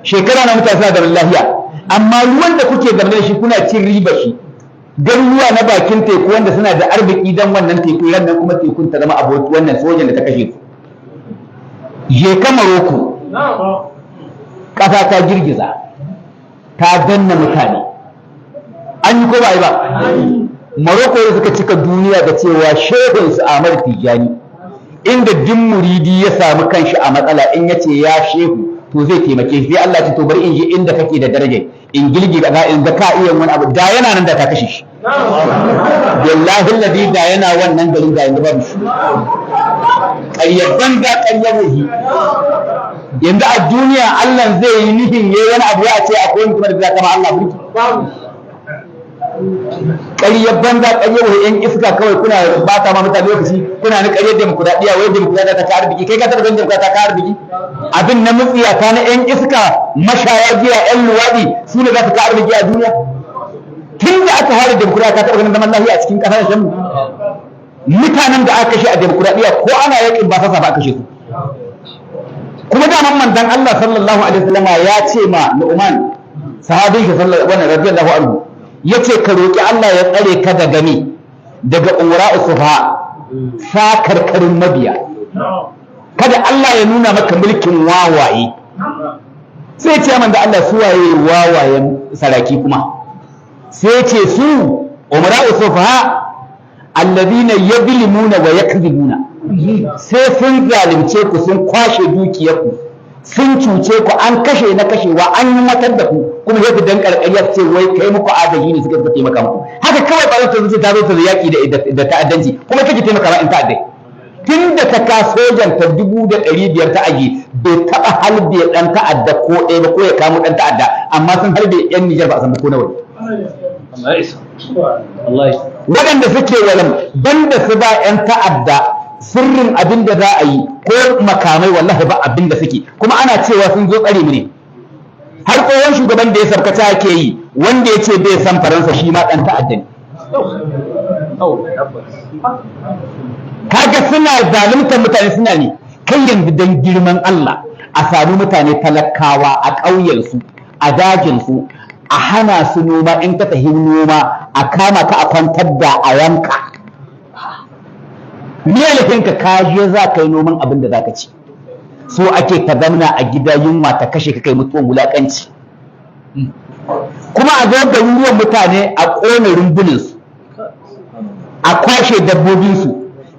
shekara na mutane suna da lafiya amma ruwan da kuke game da shi kuna cin riba shi garuruwa na bakin teku wanda suna da arziki dan wannan teku nan kuma tekun ta zama aboki wannan sojan da ta kashe su. Je ka Maroko ƙasa ta girgiza ta danna mutane, an yi ko ba yi ba? Maroko da suka cika duniya da cewa shehunsu Ahmad Tijani inda duk muridi ya samu kanshi a matsala in ya ce ya shehu to zai taimake shi, sai Allah ce to bari in je inda kake da daraja in girgi ga in ga ka iya wani abu da yana nan da ta kashe shi. Wallahi alladhi da yana wannan garin da yanzu babu shi. Ƙaryar banza ƙaryar wahi. Yanzu a duniya Allah zai yi nufin yayi wani abu ya ce akwai wani kuma da zai kama Allah burki. Ƙaryar banza ƙaryar wahi yan iska kawai kuna bata ma mutane lokaci kuna ni ƙaryar demokuraɗiyya wai demokuraɗiyya ta kare biki kai ka taɓa ganin demokuraɗiyya ta kare biki abin na mutsiyata na yan iska mashaya giya yan luwaɗi su ne za su kare biki a duniya tun da aka fara demokuraɗiyya ka taɓa ganin zaman lafiya a cikin ƙasashen mu mutanen da aka kashe a demokuraɗiyya ko ana yakin ba sasa ba aka kashe su kuma daman manzon Allah sallallahu alaihi wasallam ya ce ma Nu'man sahabin shi sallallahu alaihi radiyallahu anhu yace ka roki Allah ya tsare ka daga ni daga umra'u sufa sakarkarin mabiya kada Allah ya nuna maka mulkin wawaye sai ce man da Allah su waye wawayen saraki kuma sai ce su umra'u sufa alladhina yadlimuna wa yakdhibuna sai sun zalunce ku sun kwashe dukiyarku sun cuce ku an kashe na kashewa an yi matar da ku kuma yadda dan karkariya ce wai kai muku agaji ne suka taimaka muku haka kawai ba ta zuci ta zo ta yaki da ta'addanci kuma kake taimaka ma in ta'addai tun da ta ka sojan ta 500 ta aji bai taba halbe dan ta'adda ko ɗaya ba ko ya kamo dan ta'adda amma sun halbe yan Nijar ba a san ko nawa waɗanda suke walam banda su ba yan ta'adda sirrin abin da za a yi ko makamai wallahi ba abin da suke kuma ana cewa sun zo tsare mu ne har tsohon shugaban da ya sarkata ake yi wanda ya ce bai san Faransa shi ma ɗan ta'adda ne kaga suna zaluntar mutane suna ne kai yanzu don girman Allah a samu mutane talakawa a ƙauyensu a dajinsu a hana su noma in ka tafi noma a kama ka a kwantar da a yanka me lafinka ka je za ka yi noman abin da za ka ci so ake ka zamna a gida yunwa ta kashe ka kai mutuwan wulaƙanci kuma a zo da ruwan mutane a ƙona rumbuninsu a kwashe dabbobinsu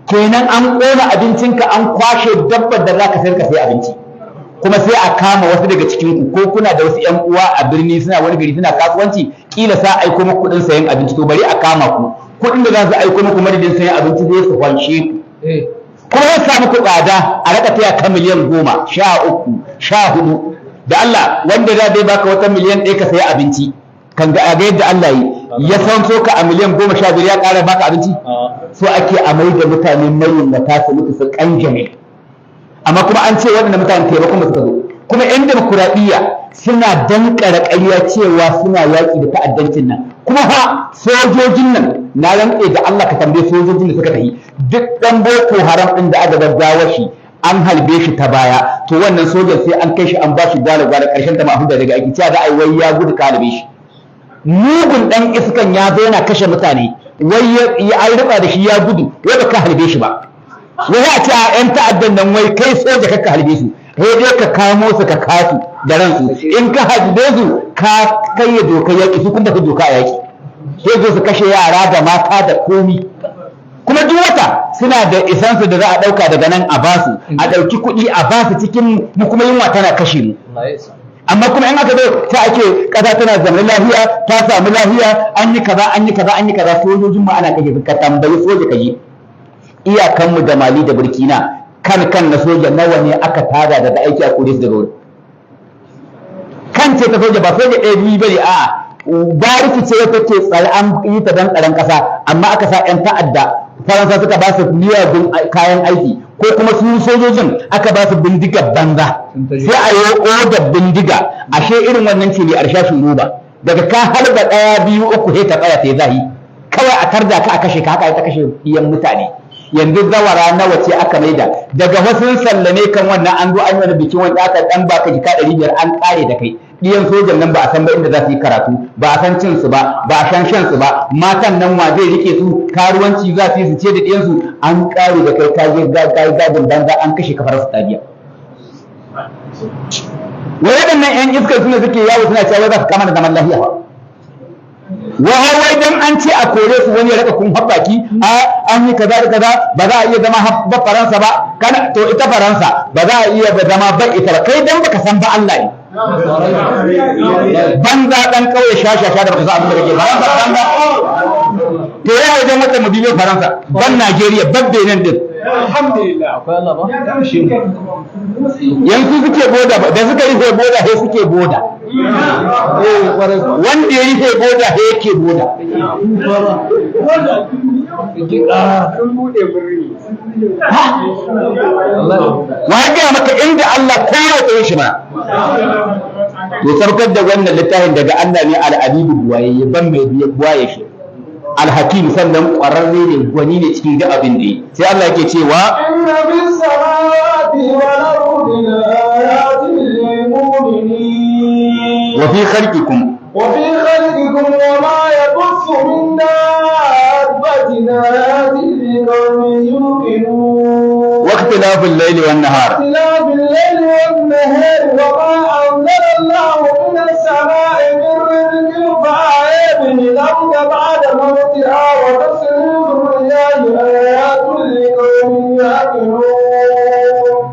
kenan an ƙona abincinka an kwashe dabbar da za ka sayar ka sai abinci kuma sai a kama wasu daga cikin ku ko kuna da wasu ƴan uwa a birni suna wani gari suna kasuwanci kila sa aiko muku kuɗin sayan abinci to bari a kama ku kuɗin da za su aiko muku madadin sayan abinci zai su kwanshe ku kuma ya samu ku tsada a raka taya ka miliyan 10 13 14 da Allah wanda za zai baka wata miliyan 1 ka sayi abinci kan ga yadda Allah yi ya san so ka a miliyan 15 ya ƙara baka abinci so ake a mai da mutane mayin na tasu mutu su kanjame amma kuma an ce waɗanda mutane taimakon ba suka zo kuma yan demokuraɗiyya suna dankara ƙarya cewa suna yaƙi da ta'addancin nan kuma fa sojojin nan na rantse da Allah ka tambaye sojojin da suka tafi duk ɗan boko haram ɗin da aka gaggawa shi an halbe shi ta baya to wannan sojan sai an kai shi an ba shi gwale-gwale ƙarshen ta mahuda daga aiki cewa da ai wai ya gudu ka halbe shi mugun ɗan iskan ya zo yana kashe mutane wai ya an riba da shi ya gudu wai ba ka halbe shi ba wai a ce a 'yan ta'addan nan wai kai soja kakka halbe su sai dai ka kamo su ka kasu da ransu in ka halbe su ka kai doka yaƙi su kun tafi doka a yaƙi sai zo su kashe yara da mata da komi kuma duk wata suna da isansu da za a ɗauka daga nan a basu a ɗauki kuɗi a basu cikin mu kuma yunwa tana kashe mu amma kuma in aka zo ta ake ƙasa tana zaman lafiya ta samu lafiya an yi kaza an yi kaza an yi kaza sojojin mu ana kashe ka tambayi soja ka yi iyakanmu da Mali da Burkina kan na soja nawa ne aka tada daga aiki a kore su daga wuri kan ce ta soja ba soja ɗaya biyu bane a bariki ce wata ce tsare an yi ta dan tsaron ƙasa amma aka sa 'yan ta'adda Faransa suka ba su miyagun kayan aiki ko kuma su sojojin aka ba su bindigar banza sai a yi odar bindiga ashe irin wannan ce mai arshashin roba daga ka harba ɗaya biyu uku sai ta tsaya sai zahi kawai a tarda ka a kashe ka haka ta kashe iyan mutane yanzu zawara nawa ce aka maida daga wasu sallame kan wannan an zo an yi wani bikin wanda aka dan baka jika 500 an kare da kai ɗiyan sojan nan ba a san ba inda za su yi karatu, ba a san cin su ba a san shan su ba, matan nan wa zai rike su, karuwanci za su yi su ce da ɗiyan su, an ƙare da kai ka je gadin banza an kashe kafar su tabiya. Waɗannan 'yan iskar suna suke yawo suna cewa za su kama da zaman lafiya ba. Wai dan an ce a kore su wani ya raka kun habbaki an yi kaza da kaza ba za a iya zama habba Faransa ba, kana to ita Faransa ba za a iya zama ba ita ba, kai dan baka san ba Allah ne. Banza dan kauye shashasha da baka san abin da kake Faransa banza. To ya wajen wata mudimin Faransa ban Najeriya ban Benin din. Alhamdulillah akwai Allah ba. Yanzu suke boda da suka rufe boda sai suke boda. Wanda ya rufe boda sai yake boda. Wa ga maka inda Allah kowa ya shi ma. Ya sarkar da wannan littafin daga Allah ne al-Alibu buwaye ban mai buwaye shi. Al-Hakim sannan ƙwararre ne gwani ne cikin duk abin da yi. Sai Allah yake cewa inna bis samawati wal ardi ayatin lil mu'minin wa fi khalqikum wa ma yabuthu min dabbatin ayatin liqawmin yuqinun wa ikhtilafil layli wan nahar ikhtilafil layli wan nahar wa ma anzala Allahu minas samaa'i min rizqin fa'ahya bihi al-ardha ba'da mawtiha wa tasrifir riyahi ayatun liqawmin yaqilun.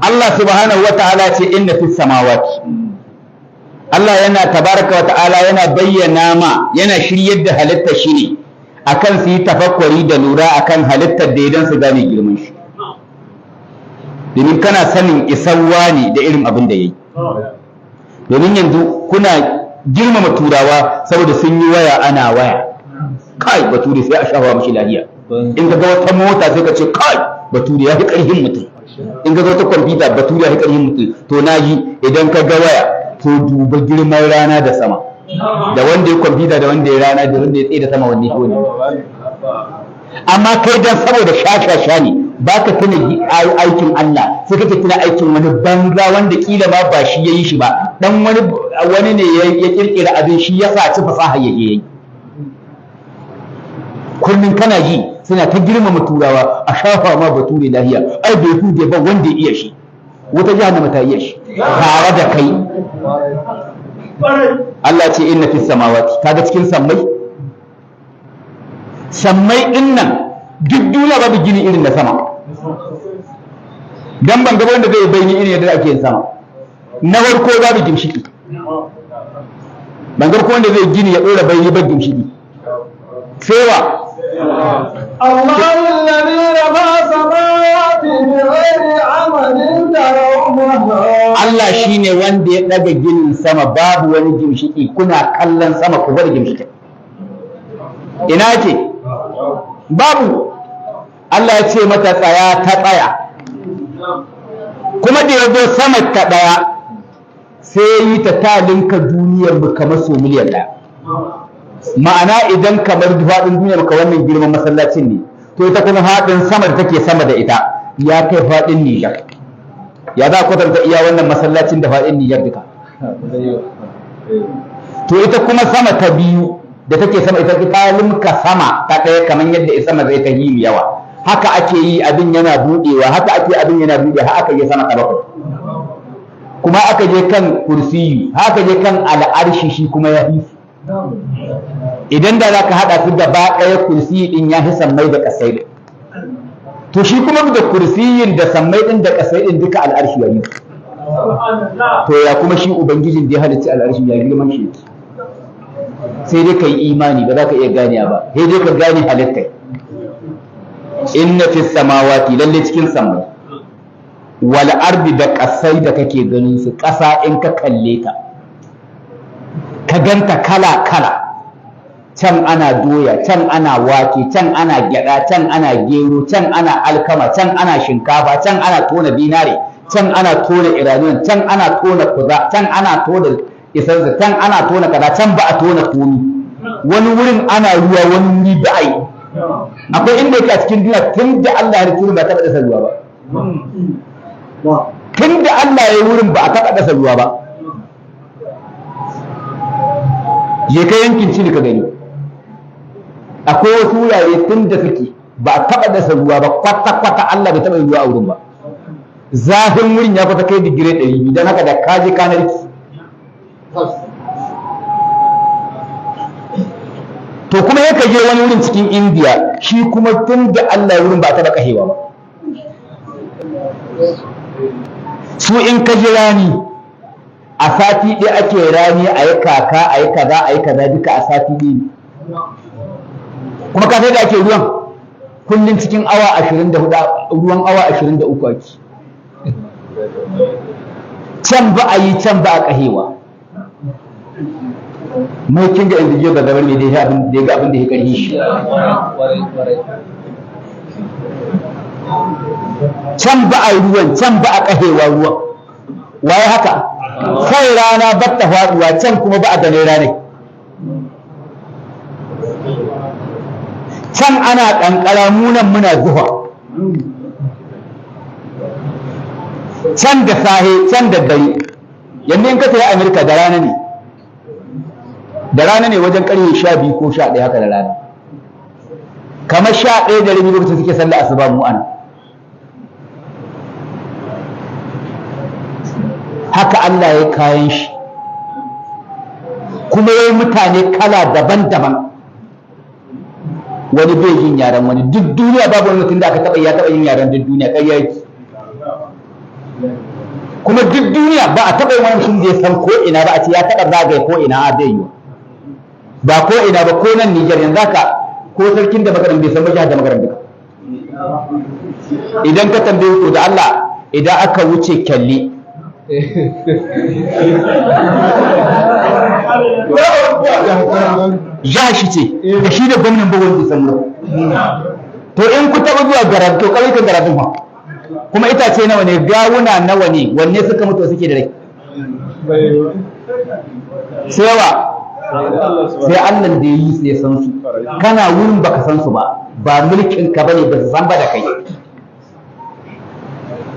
Allah subhanahu wa ta'ala ce inna fis samawati, Allah yana tabaraka wa ta'ala yana bayyana ma yana shiryar da halittar shi ne akan su yi tafakkuri da lura akan halittar da idan su gane girman shi, domin kana sanin isarwa ne da irin abin da ya yi. Domin yanzu kuna girmama turawa saboda sun yi waya ana waya, kai bature sai a shafa mashi lahiya. In ka ga wata mota sai ka ce kai bature ya fi ƙarfin mutum, in ka ga wata kwamfuta bature ya fi ƙarfin mutum. To na yi idan ka ga waya to duba girman rana da sama, da wanda ya kwamfuta da wanda ya rana da wanda ya tsaye da sama wanne ko ne. Amma kai dan saboda shashasha ne baka tuna aikin Allah sai kake tuna aikin wani banza wanda kila ma ba shi yayi shi ba, dan wani ne ya kirkira abin shi ya sa ci fasaha yayi. Kullum kana ji suna ta girmama turawa a shafa ma bature lahiya, ai bai hude ba wanda ya iya shi, wata jahannama ta iya shi tare da kai. Allah ce inna fis samawati, kaga cikin sammai din nan duk duniya babu gini irin da sama, dan ban ga wanda zai bayani irin yadda ake yin sama. Na farko babu gimshiki, ban ga wanda zai gini ya dora bayani ba gimshiki. Sewa الله الذي رفع السماوات بغير عمد ترونها. Allah shine wanda ya daga ginin sama babu wani gimshiki, kuna kallon sama ku bar gimshiki. Ina ce? Babu. Allah ya ce mata tsaya ta tsaya. Kuma da yazo sama ta daya sai yi ta talinka duniyar mu kamar so miliyan ɗaya. Ma'ana idan kamar faɗin duniyar ka wannan girman masallacin ne, to ita kuma faɗin sama da take sama da ita ya kai faɗin Nijar. Ya za a kwatanta iya wannan masallacin da faɗin Nijar duka. To ita kuma sama ta biyu da take sama ita ta limka sama ta ɗaya kamar yadda isa sama zai ta yi yawa. Haka ake yi abin yana buɗewa, haka ake abin yana buɗewa, har aka je sama ta bakwai. Kuma aka je kan kursiyi, haka je kan al'arshi shi kuma ya fi. Idan da za ka haɗa su gaba ɗaya kursiyi ɗin ya fi sammai da ƙasai ɗin, to shi kuma da kursiyin da sammai ɗin da ƙasai ɗin duka al'arshi ya yi. To ya kuma shi ubangijin da ya halitta al'arshi ya girman shi, sai dai ka yi imani ba za ka iya gane ba, sai dai ka gane halittai. Inna fi samawati, lalle cikin sammai, wal ardi da ƙasai da kake ganin su, ƙasa in ka kalle ta ka ganta kala-kala, can ana doya, can ana wake, can ana gyada, can ana gero, can ana alkama, can ana shinkafa, can ana tona binare, can ana tona iraniyan, can ana tona kuza, can ana tona isansa, can ana tona kaza, can ba a tona komi. Wani wurin ana ruwa, wani wuri ba a yi. Akwai inda yake a cikin duniya tun da Allah ya wurin ba a taɓa dasa ruwa ba. Tun da Allah ya wurin ba a taɓa dasa ruwa ba. je ka yankin Chile ka gani akwai wasu wurare tun da suke ba a taɓa dasa ruwa ba kwata-kwata Allah bai taɓa yin ruwa a wurin ba zafin wurin ya kwata kai digire 200 don haka da kaji kanarki to kuma ya je wani wurin cikin India shi kuma tun da Allah ya wurin ba a taɓa kahewa ba su in ka ji rani a sati ɗaya ake rani a yi kaka a yi kaza duka a sati ɗaya kuma ka sai da ake ruwan kullum cikin awa 24 ruwan awa 23 ake can ba a yi can ba a kahewa mai kin ga inda jiya ga gabar ne da ya ga abin da ya karhi shi can ba a yi ruwan can ba a kahewa ruwan waye haka kai rana ba ta faduwa can kuma ba a ganin ranar can ana kankara munan muna zuwa can da sahe can da dare yanzu in ka tafi Amerika da rana ne wajen karfe 12 ko 11 haka da rana kamar 11 da rabi lokacin suke sallah asuba mu ana haka Allah ya kayan shi kuma yayi mutane kala daban-daban wani bai yin yaren wani duk duniya babu wani mutum da aka taɓa yin yaren duk duniya ƙarya yake kuma duk duniya ba a taɓa yin wani mutum da ya san ko ina ba a ce ya taɓa zagaye ko ina a bai yi ba ko ina ba ko nan Nijar yanzu haka ko sarkin da magaran bai san ba jihar da magaran duka idan ka tambaye ku da Allah idan aka wuce Kyalle ja shi ce da shi da gwamnan bawon da samu to in ku taɓa zuwa garar to ƙauyukan garatun fa kuma itace nawa ne gawuna nawa ne wanne suka mutu suke da rai sai yawa sai Allah da yi su ya san su kana wurin baka san su ba mulkin ka bane ba su san ba da kai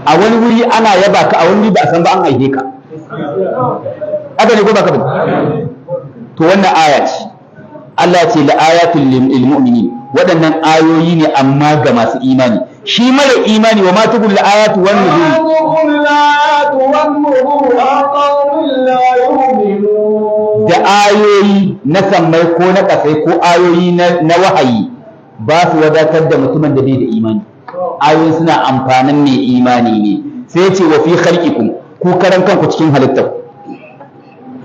a wani wuri ana yaba ka a wani ba a san ba an aihe ka haka ne ko baka bane to wannan aya ce Allah ce la ayatul lil mu'minin waɗannan ayoyi ne amma ga masu imani shi mara imani wa ma tugul ayatu wan da ayoyi na sammai ko na kasai ko ayoyi na wahayi ba su wadatar da mutumin da bai da imani ayoyin suna amfanin mai imani ne sai ce wa fi khalqikum ku karan kanku cikin halittar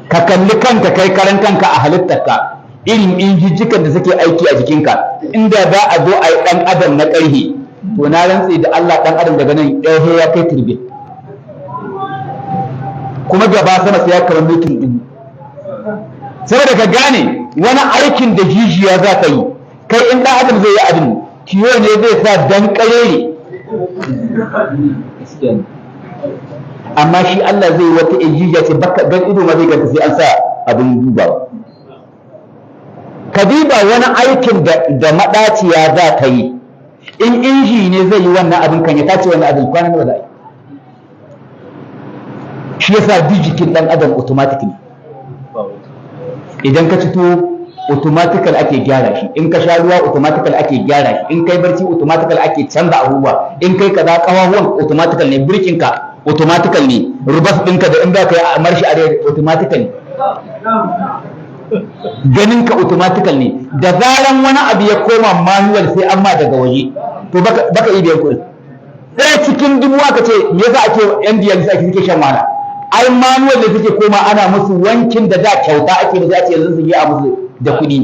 ka kalli kanka kai karan kanka a halittarka irin injijjikan da suke aiki a jikinka inda za a zo a yi ɗan adam na ƙarhe to na rantse da Allah ɗan adam daga nan ɗaya ya kai turbe kuma gaba sama sai ya kamar mutum dubu saboda ka gane wani aikin da jijiya za ka yi kai in ɗan adam zai yi abin kiyo ne zai sa dan ƙarere amma shi Allah zai wata jijiya ce baka gan ido ma zai ganta sai an sa abin dubawa kadiba wani aikin da maɗaciya za ta yi in inji ne zai yi wannan abin kan ya tace wannan abin kwanan nawa za a yi shi yasa duk jikin ɗan adam automatic ne idan ka ci tuwo automatical ake gyara shi in ka sha ruwa automatical ake gyara shi in kai barci automatical ake canza abubuwa in kai kaza kawawan automatical ne birkinka automatical ne rubas ɗinka da in za ka yi a marshi a automatical ne ganin ka automatical ne da zaran wani abu ya koma manual sai amma daga waje to baka yi biyan kuɗi ɗaya cikin dubu aka ce me yasa ake yan dialysis ake suke shan wahala ai manual da suke koma ana musu wankin da da kyauta ake musu ake yanzu su yi a musu da kuɗi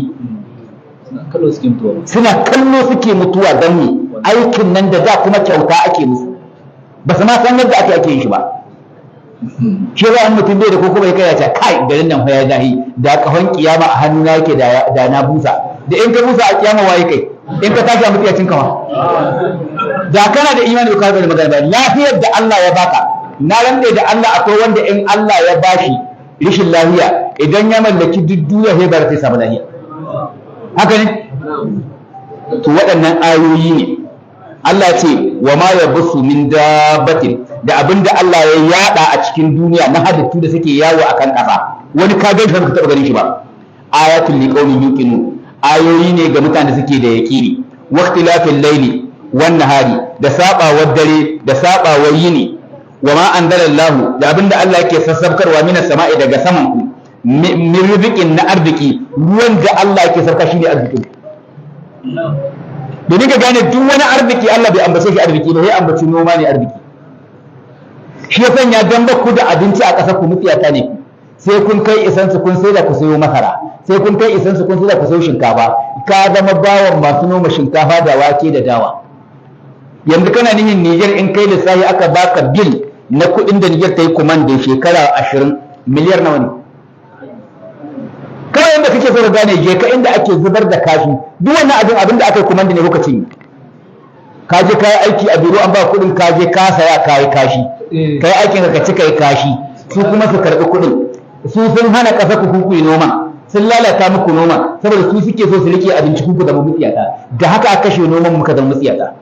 suna kallo suke mutuwa don ne aikin nan da da kuma kyauta ake musu ba su ma san yadda ake yin shi ba shi ba an mutum bai da ko kuma ya kai ya ce kai garin nan fa ya dahi da kahon kiyama a hannu yake da na busa da in ka busa a kiyama waye kai in ka tashi a mutiyacin kama da kana da imani ka da magana lafiyar da Allah ya baka na rande da Allah akwai wanda in Allah ya bashi rishin lafiya idan ya mallaki duk duniya sai bar sai samu lafiya haka ne to waɗannan ayoyi ne Allah ce wa ma yabsu min dabbatin da abinda Allah ya yada a cikin duniya na halittu da suke yawo akan ƙasa wani ka ga ka taɓa ganin shi ba ayatul liqaumin yuqinun ayoyi ne ga mutanen da suke da yaqini waqtilafil layli wan nahari da sabawar dare da sabawar yini wa ma anzalallahu da abinda Allah yake sassabkarwa minas sama'i daga saman ku min rizqin na arziki ruwan da Allah yake sarka shi ne arziki domin ka gane duk wani arziki Allah bai ambace shi arziki ba sai ambaci noma ne arziki shi ya sanya dan ba ku da abinci a ƙasar ku mutiyata ne ku sai kun kai isansu kun sai da ku sayo masara sai kun kai isansu kun sai da ku sayo shinkafa ka zama bawan masu noma shinkafa da wake da dawa yanzu kana nihin Niger in kai lissafi aka baka bil na kuɗin da Niger ta yi kumandin shekara 20 miliyar nawa ne kawai yadda kake so ka gane je ka inda ake zubar da kashi duk wannan abin da aka yi kumandin ne kuka cinye ka je ka yi aiki a biro an ba kuɗin ka je ka saya ka yi kashi ka yi aikin ka ci ka yi kashi su kuma su karɓi kuɗin su sun hana ƙasa ku kuku noma sun lalata muku noma saboda su suke so su rike abinci kuku zama mutsiyata da haka aka kashe noman muka zama mutsiyata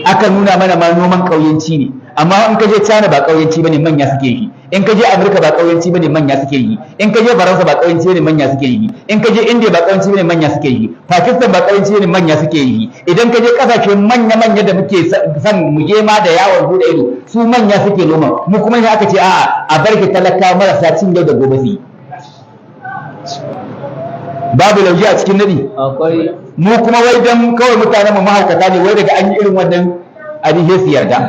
aka nuna mana ma noman ƙauyenci ne amma in ka je China ba ƙauyenci bane manya suke yi in ka je America ba ƙauyenci bane manya suke yi in ka je Faransa ba ƙauyenci bane manya suke yi in ka je India ba ƙauyenci bane manya suke yi Pakistan ba ƙauyenci bane manya suke yi idan ka je ƙasashe manya da muke san mu je ma da yawon bude ido su manya suke noma mu kuma ne aka ce a'a a barke talaka marasa cin yau da gobe su babu lauje a cikin nadi mu kuma wai dan kawai mutanen mu mahaukata ne wai daga an yi irin wannan abin sai su yarda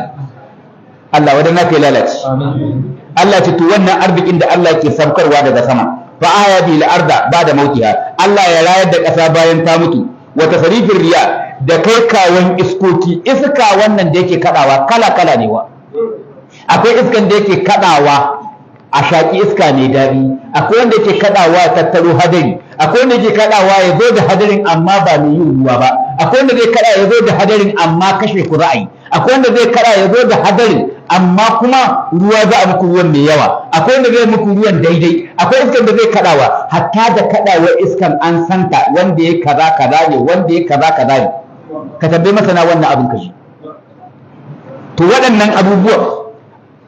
Allah wadan na kai lalace Allah ce to wannan arzikin da Allah yake saukarwa daga sama fa aya bil arda ba'da mautiha Allah ya rayar da ƙasa bayan ta mutu wa tasrifir riya da kai kawon iskoki iska wannan da yake kadawa kala kala ne wa akwai iskan da yake kadawa a shaki iska mai daɗi akwai wanda yake kadawa tattaro hadari akwai wanda yake kadawa ya zo da hadarin amma ba mai yin ruwa ba akwai wanda zai kada ya zo da hadarin amma kashe ku ra'ayi akwai wanda zai kada ya zo da hadarin amma kuma ruwa za a muku ruwan mai yawa akwai wanda zai muku ruwan daidai akwai iskan da zai kadawa hatta da kadawar iskan an santa wanda ya kaza ne wanda ya kaza ne ka tambaye masana wannan abin kashi to waɗannan abubuwa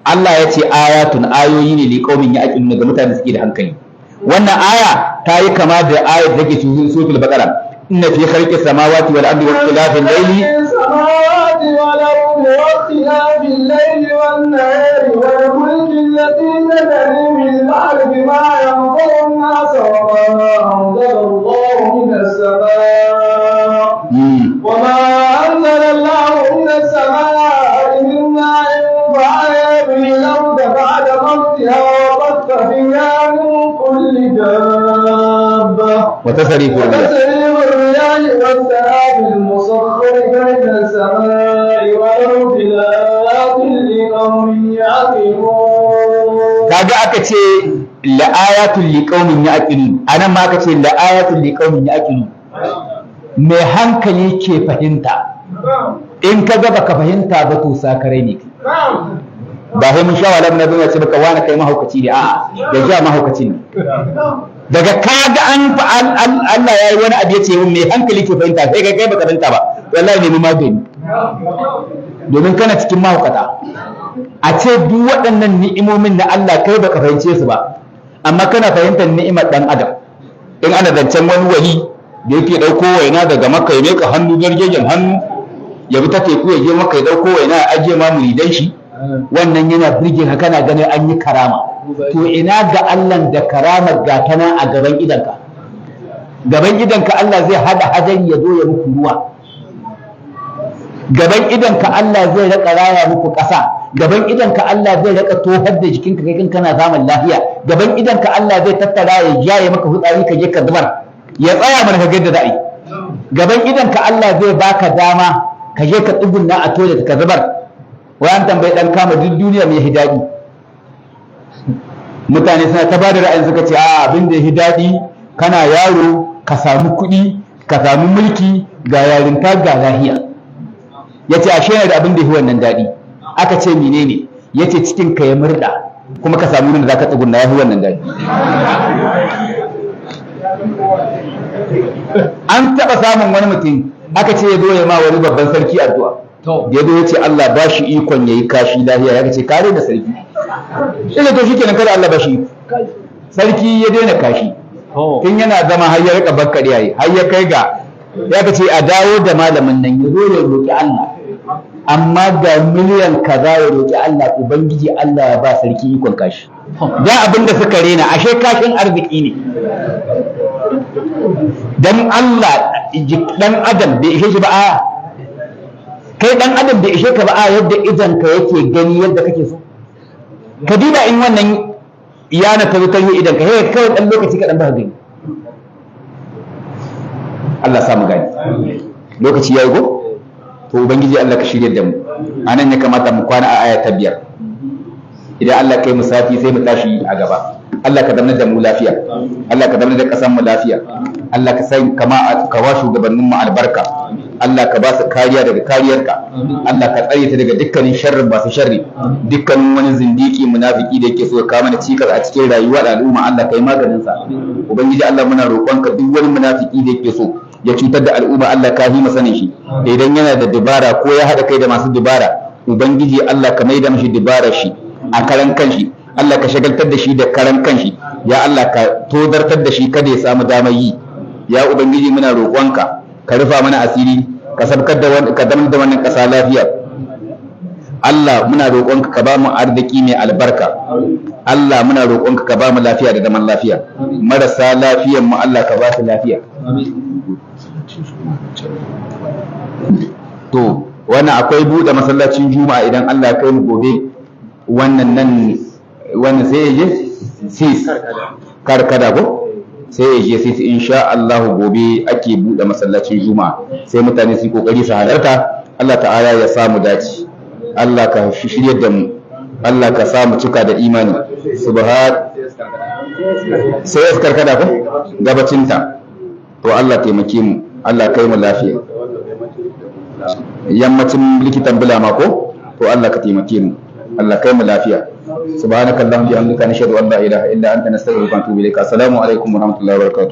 Allah ya ce ayatun ayoyi ne liqaumin ya'qiluna ga mutane suke da hankali wannan aya ta yi kama da ayat da ke cikin suratul baqara inna fi khalqis samawati wal ardi wa ikhtilafil layli واختلاف الليل والنهار والفلك التي تجري في البحر بما ينفع الناس وما أنزل الله من السماء من ماء فأحيا به الأرض بعد موتها وبث فيها من كل دابة وتصريف الرياح والسحاب المسخر بين السماء والأرض لآيات لقوم يعقلون. kaga aka ce la'ayatul liqaumin ya'qilun anan ma aka ce la'ayatul liqaumin ya'qilun mai hankali ke fahimta in ka ga baka fahimta ba to sakarai ne ba sai mun sha wala na zo ce baka wani kai mahaukaci ne a'a da ja mahaukaci ne daga kaga Allah yayi wani abu yace mai hankali ke fahimta sai kai baka fahimta ba wallahi ne mu magani domin kana cikin mahaukata a ce duk waɗannan ni'imomin na Allah kai baka fahimce su ba amma kana fahimtar ni'imar dan adam in ana zancen wani wali da yake dauko waina daga Makka ya meka hannu garjejen hannu ya bi ta teku ya je Makka ya dauko waina ya ajiye ma muridan shi wannan yana birgin ka kana ganin an yi karama to ina ga Allah da karamar gatana a gaban idanka Allah zai hada hadari ya zo ya muku ruwa gaban idanka Allah zai raka raya muku ƙasa gaban idanka Allah zai raka tofar da jikinka kai kana zaman lafiya gaban idanka Allah zai tattara ya jaye maka hutsari ka je ka zubar ya tsaya mana ka ga da za'i gaban idanka Allah zai baka dama ka je ka tsugunna a toilet ka zubar wai an tambayi dan kama duk duniya mai hidadi mutane suna ta bada ra'ayin suka ce a abin da ya hidadi kana yaro ka samu kuɗi ka samu mulki ga yarinta ga lahiya yace ashe yana da abin da ya fi wannan daɗi aka ce menene yace cikin ka ya murda kuma ka samu wurin da zaka tsugunna ya fi wannan daɗi an taɓa samun wani mutum aka ce ya zo ya ma wani babban sarki addu'a ya zo ya ce Allah ba shi ikon ya yi kashi lahiya ya ce kare da sarki ina to shi kenan kada Allah ba shi sarki ya daina kashi tun yana zama har ya rika bakka da yayi har ya kai ga ya ka ce a dawo da malamin nan ya zo ya roki Allah amma ga miliyan kaza ya roki Allah ubangiji Allah ya ba sarki ikon kashi da abin da suka rena ashe kashin arziki ne dan Allah dan adam bai ishe shi ba a kai dan adam bai ishe ka ba a yadda idan ka yake gani yadda kake so ka diba in wannan iyana ta zutar yi idan ka he kawai dan lokaci ka dan ba gani Allah samu gani lokaci yayi go to ubangiji Allah ka shirye da mu anan ya kamata mu kwana a aya ta 5 idan Allah kai mu sati sai mu tashi a gaba Allah ka zama da mu lafiya Allah ka zama da kasan mu lafiya Allah ka sai kama ka wa shugabannin mu albarka Allah ka ba su kariya daga kariyarka Allah ka tsare ta daga dukkanin sharrin masu sharri dukkanin wani zindiki munafiki da yake so ya kawo mana cikas a cikin rayuwar al'umma Allah kai maganin sa ubangiji Allah muna roƙonka duk wani munafiki da yake so ya cutar da al'umma Allah ka yi masa sanin shi idan yana da dubara ko ya haɗa kai da masu dubara ubangiji Allah ka maida mishi dubarar shi a karan kanshi Allah ka shagaltar da shi da karan kanshi ya Allah ka tozartar da shi kada ya samu damar yi ya ubangiji muna roƙonka ka rufa mana asiri ka sabkar da ka damar da wannan ƙasa lafiya Allah muna roƙonka ka ba mu arziki mai albarka Allah muna roƙonka ka ba mu lafiya da zaman lafiya marasa lafiyan mu Allah ka ba su lafiya to wannan akwai buɗe masallacin juma'a idan Allah ya kai mu gobe wannan sai ya je sis karkada ko sai ya je sis insha Allah gobe ake buɗe masallacin juma'a sai mutane su kokari su halarta Allah ta'ala ya samu dace Allah ka shirye da mu Allah ka samu cika da imani sai ya karkada ko gabacinta to Allah taimake mu Allah kai mu lafiya yammacin likitan bulama ko to Allah ka taimake mu Allah kai mu lafiya subhanakallahumma bihamdika nashhadu an la ilaha illa anta nastaghfiruka wa natubu ilaik assalamu alaikum wa rahmatullahi wa barakatuh